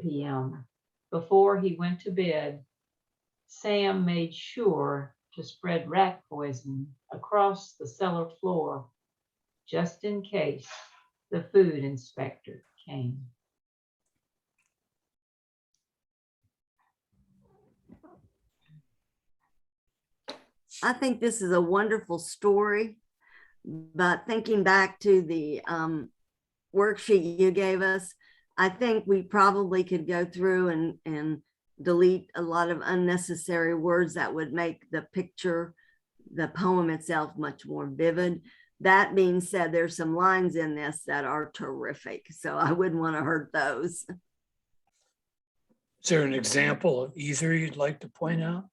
p.m. before he went to bed, Sam made sure to spread rat poison across the cellar floor just in case the food inspector came. I think this is a wonderful story, but thinking back to the worksheet you gave us, I think we probably could go through and delete a lot of unnecessary words that would make the picture, the poem itself, much more vivid. That being said, there's some lines in this that are terrific, so I wouldn't want to hurt those. Is there an example of either you'd like to point out?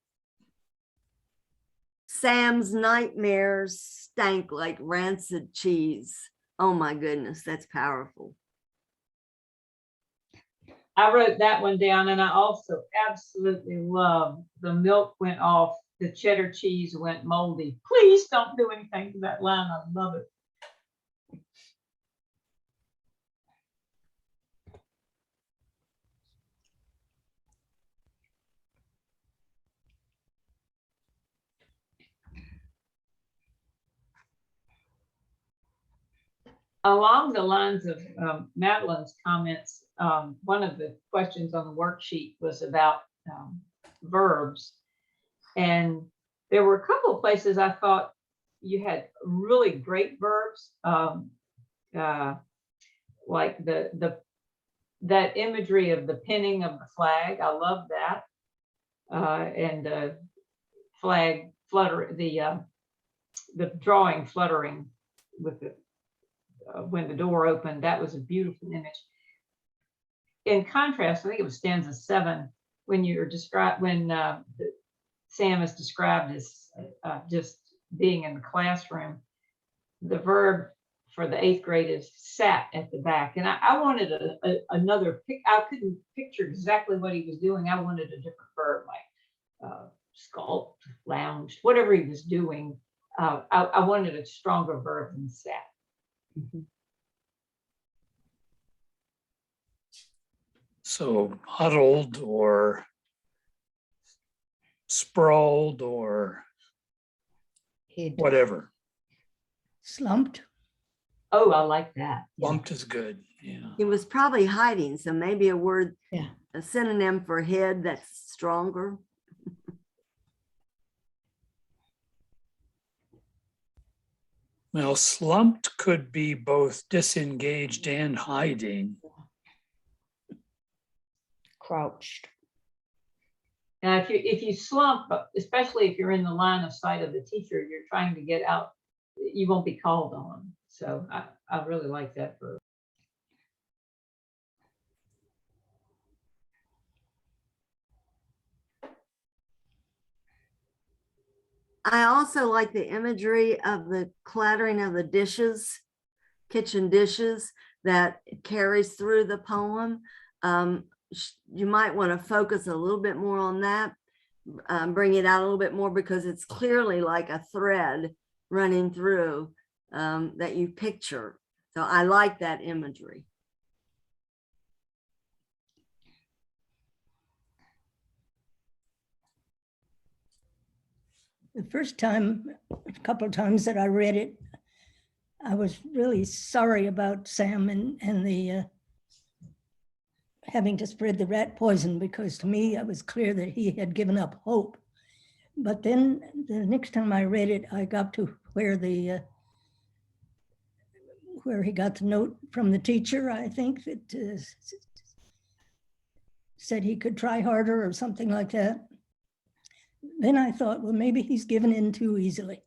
Sam's nightmares stank like rancid cheese. Oh my goodness, that's powerful. I wrote that one down, and I also absolutely love the milk went off, the cheddar cheese went moldy. Please don't do anything to that line. I love it. Along the lines of Madeline's comments, one of the questions on the worksheet was about verbs. And there were a couple of places I thought you had really great verbs, like that imagery of the pinning of the flag. I love that. And the flag flutter, the drawing fluttering with the when the door opened. That was a beautiful image. In contrast, I think it was stanza 7 when you're described when Sam is described as just being in the classroom. The verb for the 8th grade is sat at the back, and I wanted another pick. I couldn't picture exactly what he was doing. I wanted a different verb, like sculpt, lounge, whatever he was doing. I wanted a stronger verb than sat. So huddled or sprawled or Hid. whatever. Slumped. Oh, I like that. Lumped is good. Yeah. He was probably hiding, so maybe a word, Yeah. a synonym for hid that's stronger. Well, slumped could be both disengaged and hiding. Crouched. Now, if you slump, especially if you're in the line of sight of the teacher, you're trying to get out, you won't be called on. So I really like that verb. I also like the imagery of the clattering of the dishes, kitchen dishes, that carries through the poem. You might want to focus a little bit more on that, bring it out a little bit more, because it's clearly like a thread running through that you picture. So I like that imagery. The first time, a couple of times that I read it, I was really sorry about Sam and the having to spread the rat poison, because to me, it was clear that he had given up hope. But then the next time I read it, I got to where where he got the note from the teacher, I think, that said he could try harder or something like that. Then I thought, well, maybe he's given in too easily.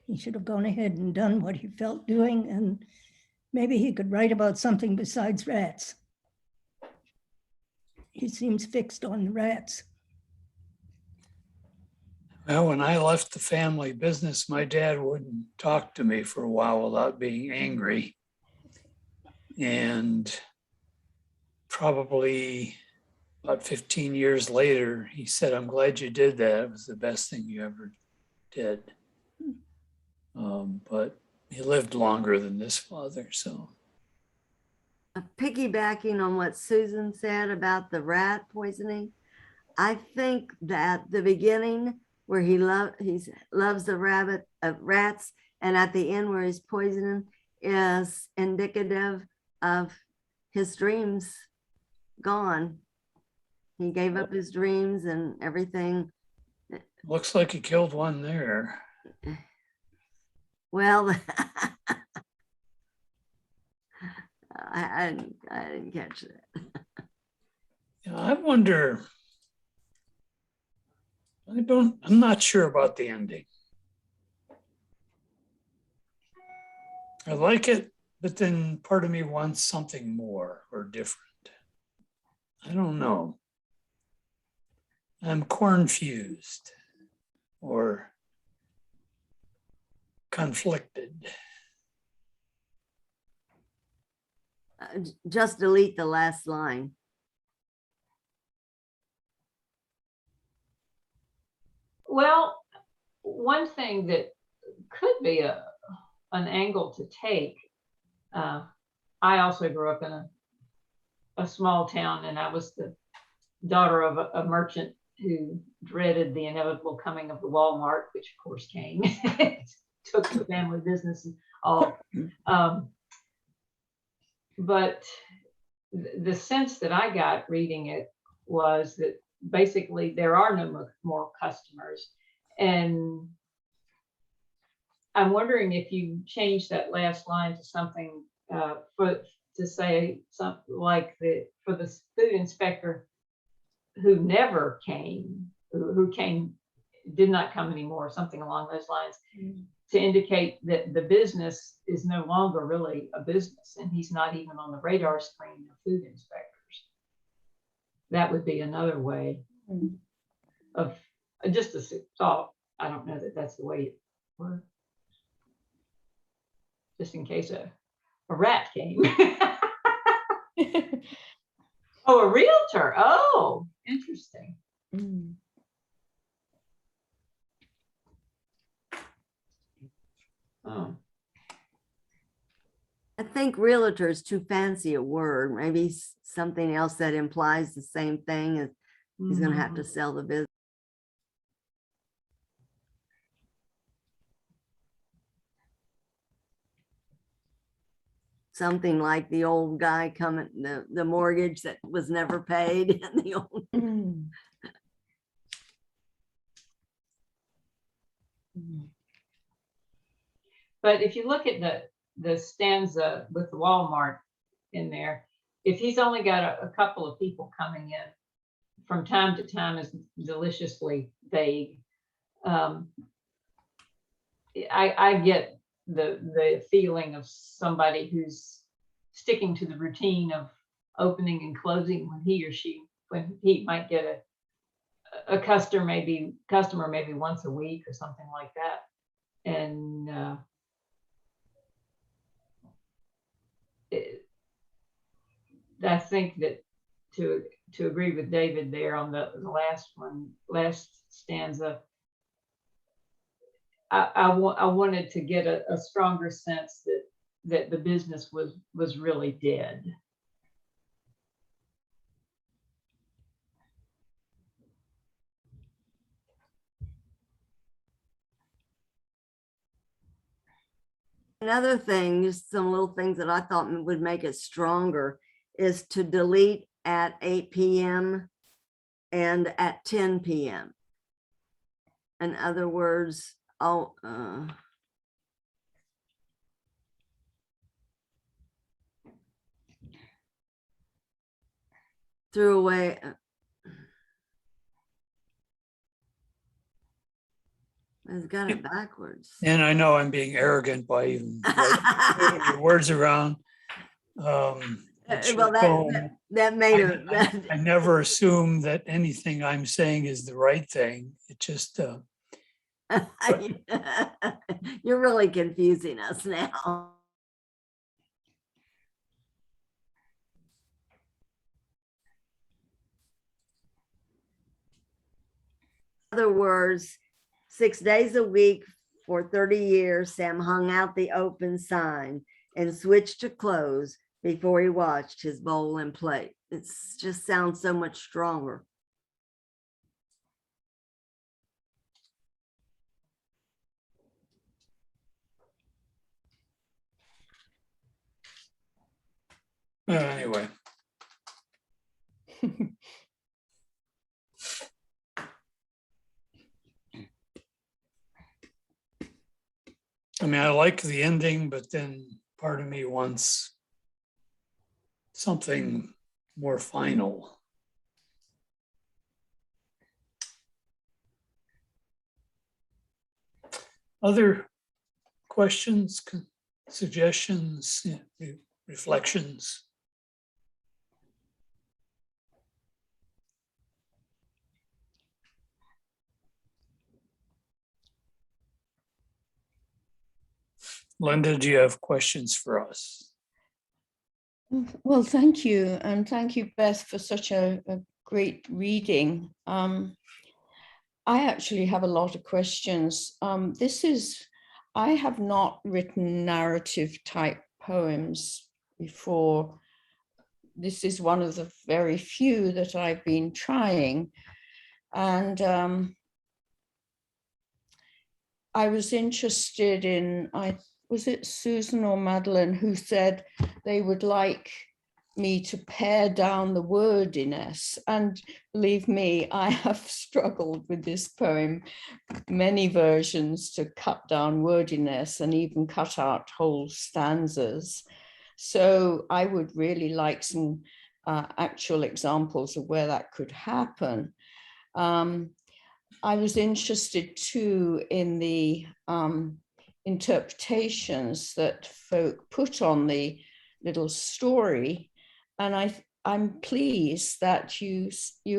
He should have gone ahead and done what he felt doing, and maybe he could write about something besides rats. He seems fixed on the rats. Well, when I left the family business, my dad wouldn't talk to me for a while without being angry. And probably about 15 years later, he said, "I'm glad you did that. It was the best thing you ever did." But he lived longer than this father, so. Piggybacking on what Susan said about the rat poisoning, I think that the beginning where he loves the rats, and at the end where he's poisoning is indicative of his dreams gone. He gave up his dreams and everything. Looks like he killed one there. Well, I didn't catch that. I wonder, I'm not sure about the ending. I like it, but then part of me wants something more or different. I don't know. I'm confused or conflicted. Just delete the last line. Well, one thing that could be an angle to take, I also grew up in a small town, and I was the daughter of a merchant who dreaded the inevitable coming of the Walmart, which of course came, took the family business and all. But the sense that I got reading it was that basically there are no more customers. And I'm wondering if you change that last line to something to say something like for the food inspector who never came, who did not come anymore, something along those lines, to indicate that the business is no longer really a business, and he's not even on the radar screen of food inspectors. That would be another way of just a thought. I don't know that that's the way it works. Just in case a rat came. Oh, a realtor. Oh, interesting. Oh. I think realtor is too fancy a word. Maybe something else that implies the same thing as he's going to have to sell the business. Something like the old guy coming, the mortgage that was never paid, and the old. But if you look at the stanza with the Walmart in there, if he's only got a couple of people coming in from time to time, is deliciously vague. I get the feeling of somebody who's sticking to the routine of opening and closing when he might get a customer maybe once a week or something like that. And I think that to agree with David there on the last stanza, I wanted to get a stronger sense that the business was really dead. Another thing, just some little things that I thought would make it stronger, is to delete at 8 p.m. and at 10 p.m. In other words, threw away. It's got it backwards. And I know I'm being arrogant by even moving your words around. It's your Well, poem. that made it. I never assume that anything I'm saying is the right thing. It just, You're really confusing us now. In other words, 6 days a week for 30 years, Sam hung out the open sign and switched to clothes before he watched his bowl and plate. It just sounds so much stronger. anyway. I mean, I like the ending, but then part of me wants something more final. Other questions, suggestions, reflections? Linda, do you have questions for us? Well, thank you. And thank you, Beth, for such a great reading. I actually have a lot of questions. I have not written narrative type poems before. This is one of the very few that I've been trying. And I was interested in, was it Susan or Madeline who said they would like me to pare down the wordiness. And believe me, I have struggled with this poem, many versions, to cut down wordiness and even cut out whole stanzas. So I would really like some actual examples of where that could happen. I was interested too in the interpretations that folk put on the little story. And I'm pleased that you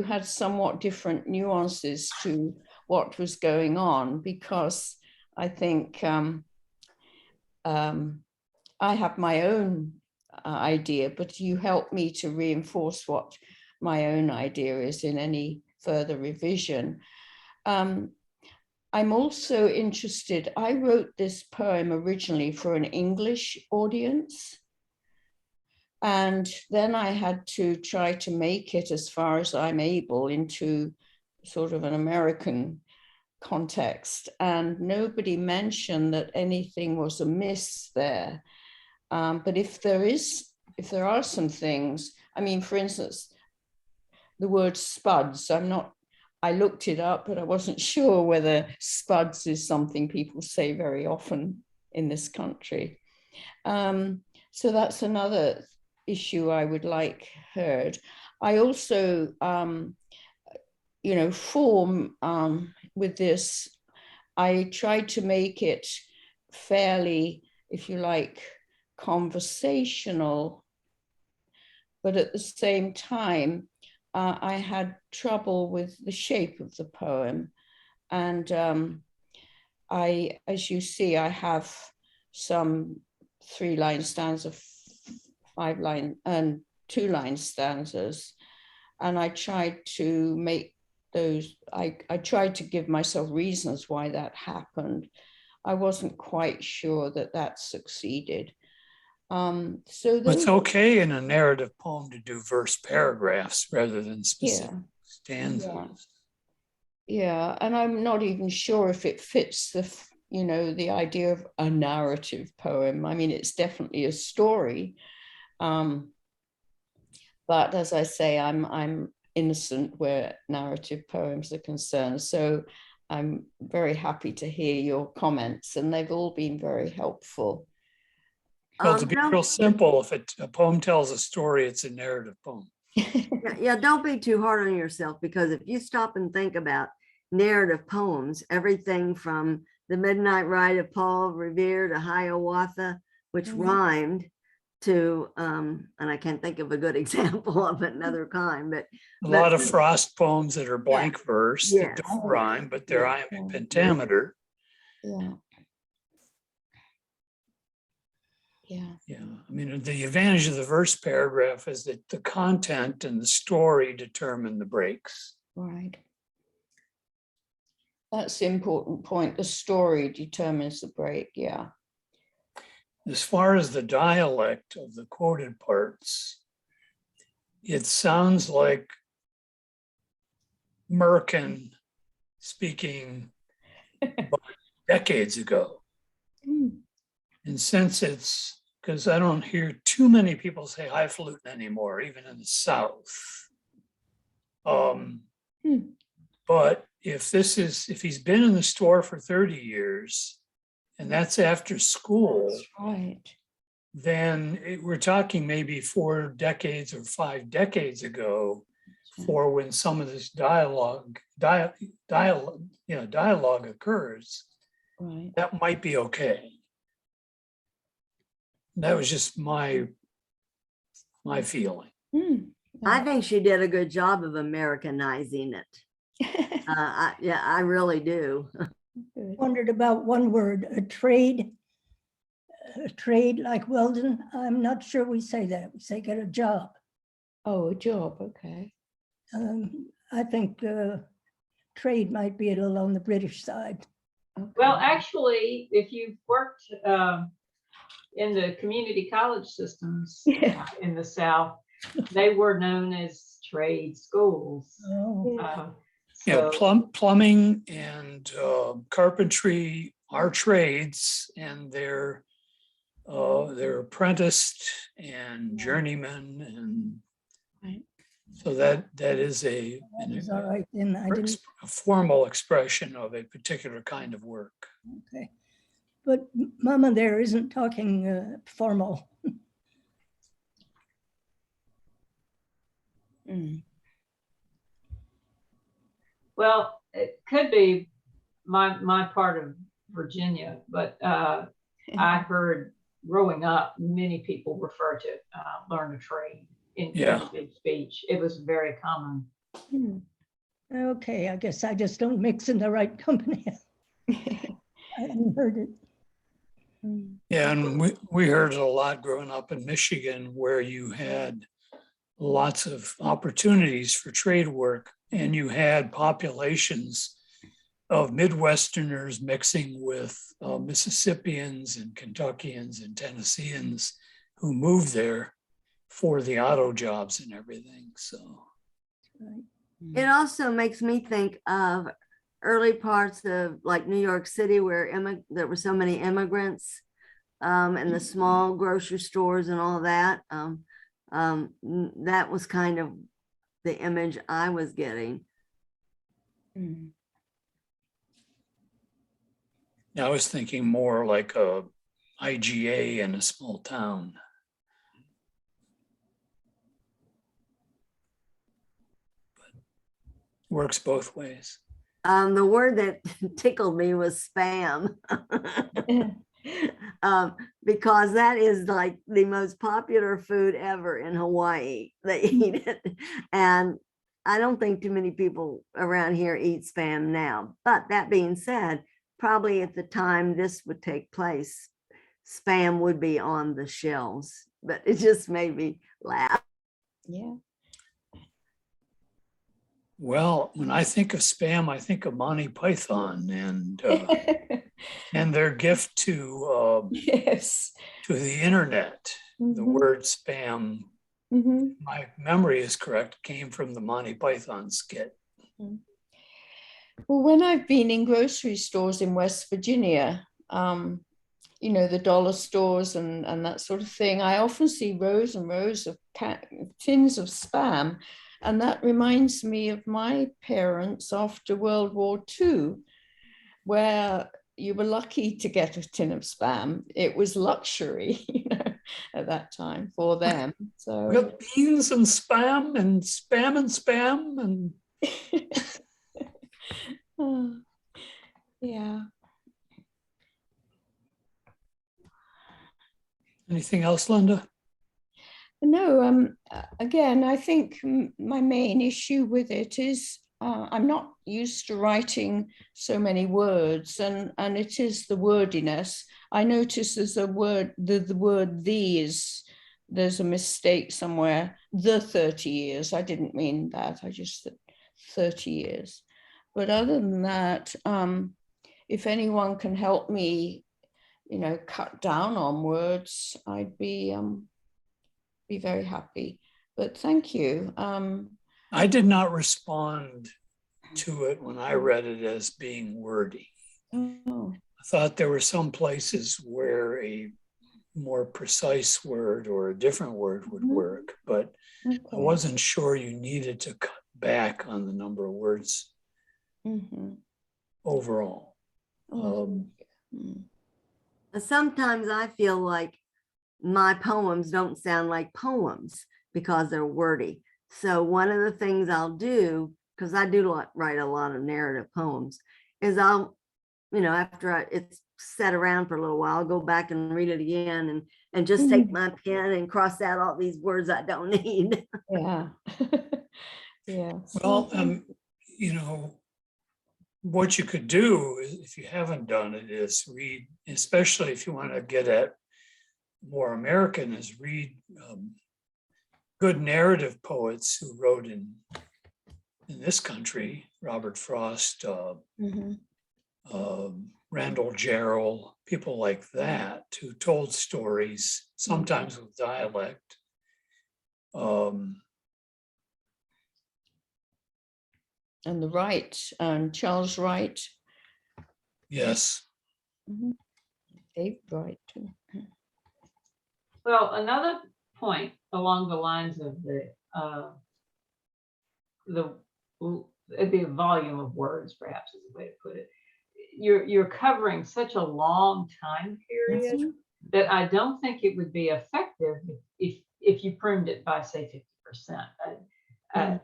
had somewhat different nuances to what was going on, because I think I have my own idea, but you help me to reinforce what my own idea is in any further revision. I'm also interested, I wrote this poem originally for an English audience, and then I had to try to make it, as far as I'm able, into sort of an American context, and nobody mentioned that anything was amiss there. But if there are some things, I mean, for instance, the word spuds, I looked it up, but I wasn't sure whether spuds is something people say very often in this country. So that's another issue I would like heard. I also, form with this, I tried to make it fairly, if you like, conversational, but at the same time, I had trouble with the shape of the poem. And as you see, I have some 3-line stanza, 5-line and 2-line stanzas. And I tried to make those, I tried to give myself reasons why that happened. I wasn't quite sure that succeeded. So it's okay in a narrative poem to do verse paragraphs rather than specific stanzas. Yeah, and I'm not even sure if it fits the idea of a narrative poem. I mean, it's definitely a story, but as I say, I'm innocent where narrative poems are concerned. So I'm very happy to hear your comments, and they've all been very helpful. Well, to be real simple, if a poem tells a story, it's a narrative poem. Yeah, don't be too hard on yourself, because if you stop and think about narrative poems, everything from The Midnight Ride of Paul Revere to Hiawatha, which rhymed, to and I can't think of a good example of another kind, but A lot of Frost poems that are blank verse that Yes. don't rhyme, but they're Yeah. iambic pentameter. Yeah. Yeah. Yeah, I mean, the advantage of the verse paragraph is that the content and the story determine the breaks. Right. That's the important point. The story determines the break. Yeah. As far as the dialect of the quoted parts, it sounds like Merkin speaking decades ago. Mm. And since it's, because I don't hear too many people say highfalutin anymore, even in the South. But if he's been in the store for 30 years, and that's after school, That's right. then we're talking maybe 4 decades or 5 decades ago for when some of this dialogue occurs. Right. That might be okay. That was just my feeling. I think she did a good job of Americanizing it. I really do. Good. Wondered about one word, a trade like Weldon. I'm not sure we say that. We say get a job. Oh, a job. Okay. I think trade might be a little on the British side. Okay. Well, actually, if you've worked in the community college systems in the South, they were known as trade schools. Oh, Yeah, So, plumbing and carpentry are trades, and they're apprenticed and journeymen, and Right. so that is a it's all right. Then I didn't. a formal expression of a particular kind of work. Okay, but Mama there isn't talking formal. Mm. well, it could be my part of Virginia, but I heard growing up, many people refer to learn a trade in everyday speech. It was very common. Okay, I guess I just don't mix in the right company. I hadn't heard it. Yeah, and we heard it a lot growing up in Michigan, where you had lots of opportunities for trade work, and you had populations of Midwesterners mixing with Mississippians and Kentuckians and Tennesseans who moved there for the auto jobs and everything. So Right. It also makes me think of early parts of like New York City, where there were so many immigrants, and the small grocery stores and all that. That was kind of the image I was getting. Mm. I was thinking more like a IGA in a small town. But works both ways. The word that tickled me was spam. Because that is like the most popular food ever in Hawaii. They eat it. And I don't think too many people around here eat spam now. But that being said, probably at the time this would take place, spam would be on the shelves. But it just made me laugh. Yeah. Well, when I think of spam, I think of Monty Python and their gift to Yes. the internet. The Mhm. word spam, Mhm. my memory is correct, came from the Monty Python skit. Well, when I've been in grocery stores in West Virginia, the dollar stores and that sort of thing, I often see rows and rows of tins of spam. And that reminds me of my parents after World War II, where you were lucky to get a tin of spam. It was luxury, at that time for them. We So got beans and spam and spam and spam and oh, yeah. anything else, Linda? No, again, I think my main issue with it is I'm not used to writing so many words, and it is the wordiness. I notice there's a word, the word these, there's a mistake somewhere, the 30 years. I didn't mean that, I just said 30 years. But other than that, if anyone can help me, you know, cut down on words, I'd be very happy. But thank you. I did not respond to it when I read it as being wordy. Oh, I thought there were some places where a more precise word or a different word would work, but okay. I wasn't sure you needed to cut back on the number of words overall. Oh, Sometimes I feel like my poems don't sound like poems because they're wordy. So one of the things I'll do, because I do write a lot of narrative poems, is I'll, you know, after it's sat around for a little while, I'll go back and read it again and just take my pen and cross out all these words I don't need. yeah. Yeah. Well, you know, what you could do is, if you haven't done it, is read, especially if you want to get at more American, is read good narrative poets who wrote in this country, Robert Frost, Randall Jarrell, people like that, who told stories, sometimes with dialect. And the Wright, Charles Wright. Yes. Dave Wright too. Well, another point along the lines of the volume of words, perhaps is the way to put it. You're covering such a long time period that I don't think it would be effective if you pruned it by, say, 50%.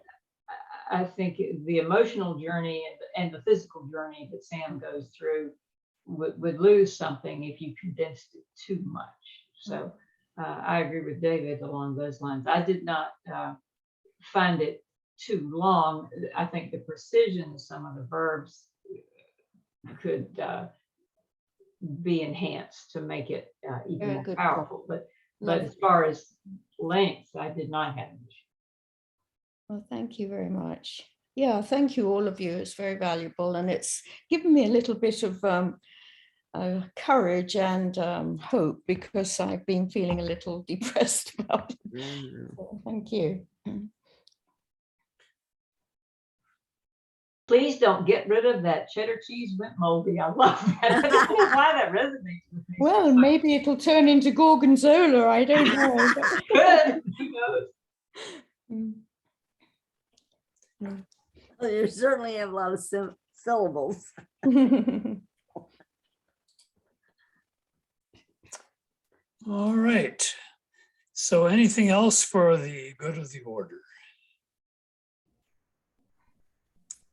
I think the emotional journey and the physical journey that Sam goes through would lose something if you condensed it too much. So I agree with David along those lines. I did not find it too long. I think the precision of some of the verbs could be enhanced to make it even more powerful. But as far as length, I did not have an issue. Well, thank you very much. Yeah, thank you, all of you. It's very valuable, and it's given me a little bit of courage and hope, because I've been feeling a little depressed about it. So thank you. Please don't get rid of that cheddar cheese went moldy. I love that. I don't know why that resonates with me. Well, maybe it'll turn into gorgonzola. I don't know. Good. Who knows? Well, you certainly have a lot of syllables. All right. So anything else for the good of the order?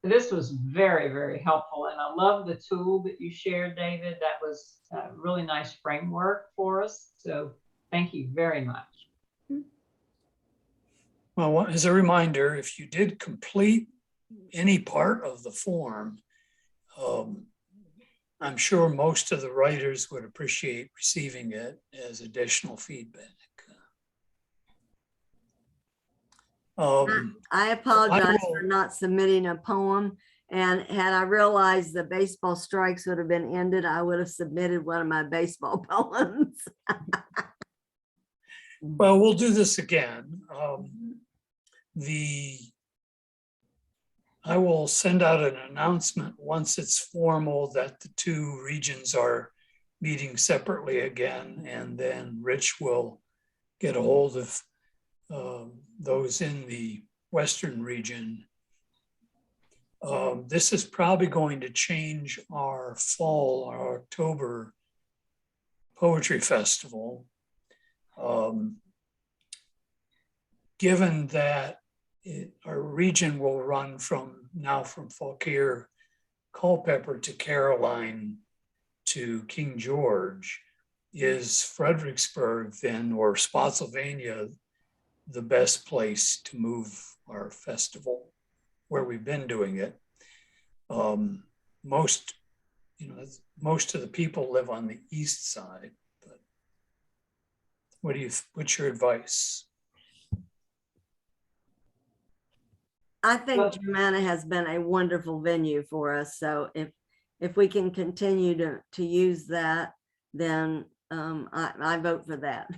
This was very, very helpful. And I love the tool that you shared, David. That was a really nice framework for us. So thank you very much. Well, as a reminder, if you did complete any part of the form, I'm sure most of the writers would appreciate receiving it as additional feedback. I apologize for not submitting a poem. And had I realized the baseball strikes would have been ended, I would have submitted one of my baseball poems. Well, we'll do this again. I will send out an announcement once it's formal that the two regions are meeting separately again, and then Rich will get a hold of those in the Western region. This is probably going to change our fall, our October poetry festival. Given that our region will run from Fauquier, Culpeper to Caroline to King George, is Fredericksburg then, or Spotsylvania, the best place to move our festival where we've been doing it? Most of the people live on the east side, but what's your advice? I think Well- Germanna has been a wonderful venue for us. So if we can continue to use that, then I vote for that.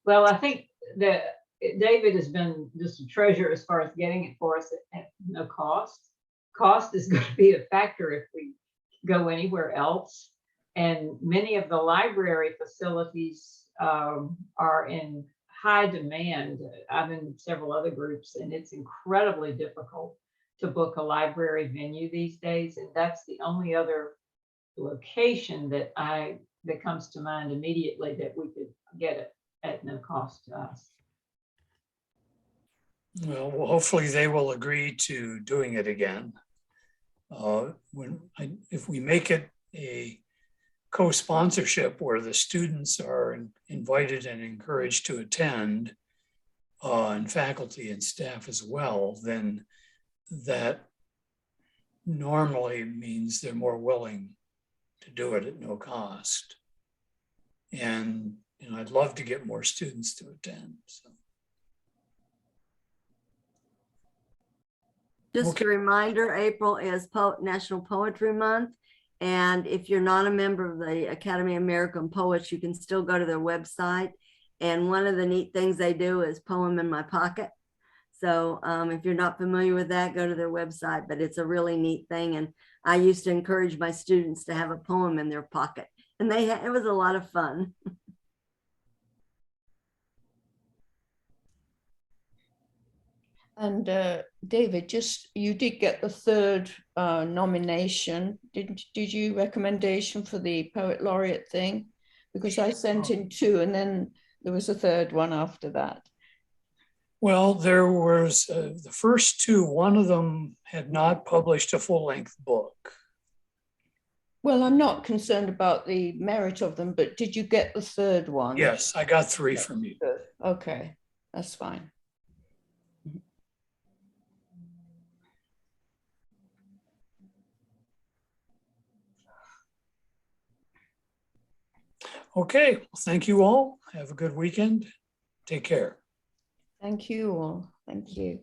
Well, I think that David has been just a treasure as far as getting it for us at no cost. Cost is going to be a factor if we go anywhere else. And many of the library facilities are in high demand. I'm in several other groups, and it's incredibly difficult to book a library venue these days. And that's the only other location that comes to mind immediately that we could get it at no cost to us. Well, hopefully they will agree to doing it again. If we make it a co-sponsorship where the students are invited and encouraged to attend, and faculty and staff as well, then that normally means they're more willing to do it at no cost. And I'd love to get more students to attend. So. Just Okay. a reminder, April is National Poetry Month. And if you're not a member of the Academy of American Poets, you can still go to their website. And one of the neat things they do is Poem in My Pocket. So if you're not familiar with that, go to their website, but it's a really neat thing. And I used to encourage my students to have a poem in their pocket, and it was a lot of fun. And David, you did get the third nomination. Did you recommendation for the Poet Laureate thing? Because I sent in 2 and then there was a third one after that. Well, there was the first 2, one of them had not published a full-length book. Well, I'm not concerned about the merit of them, but did you get the third one? Yes, I got 3 from you. Good. Okay, that's fine. Okay, well, thank you all. Have a good weekend. Take care. Thank you all. Thank you.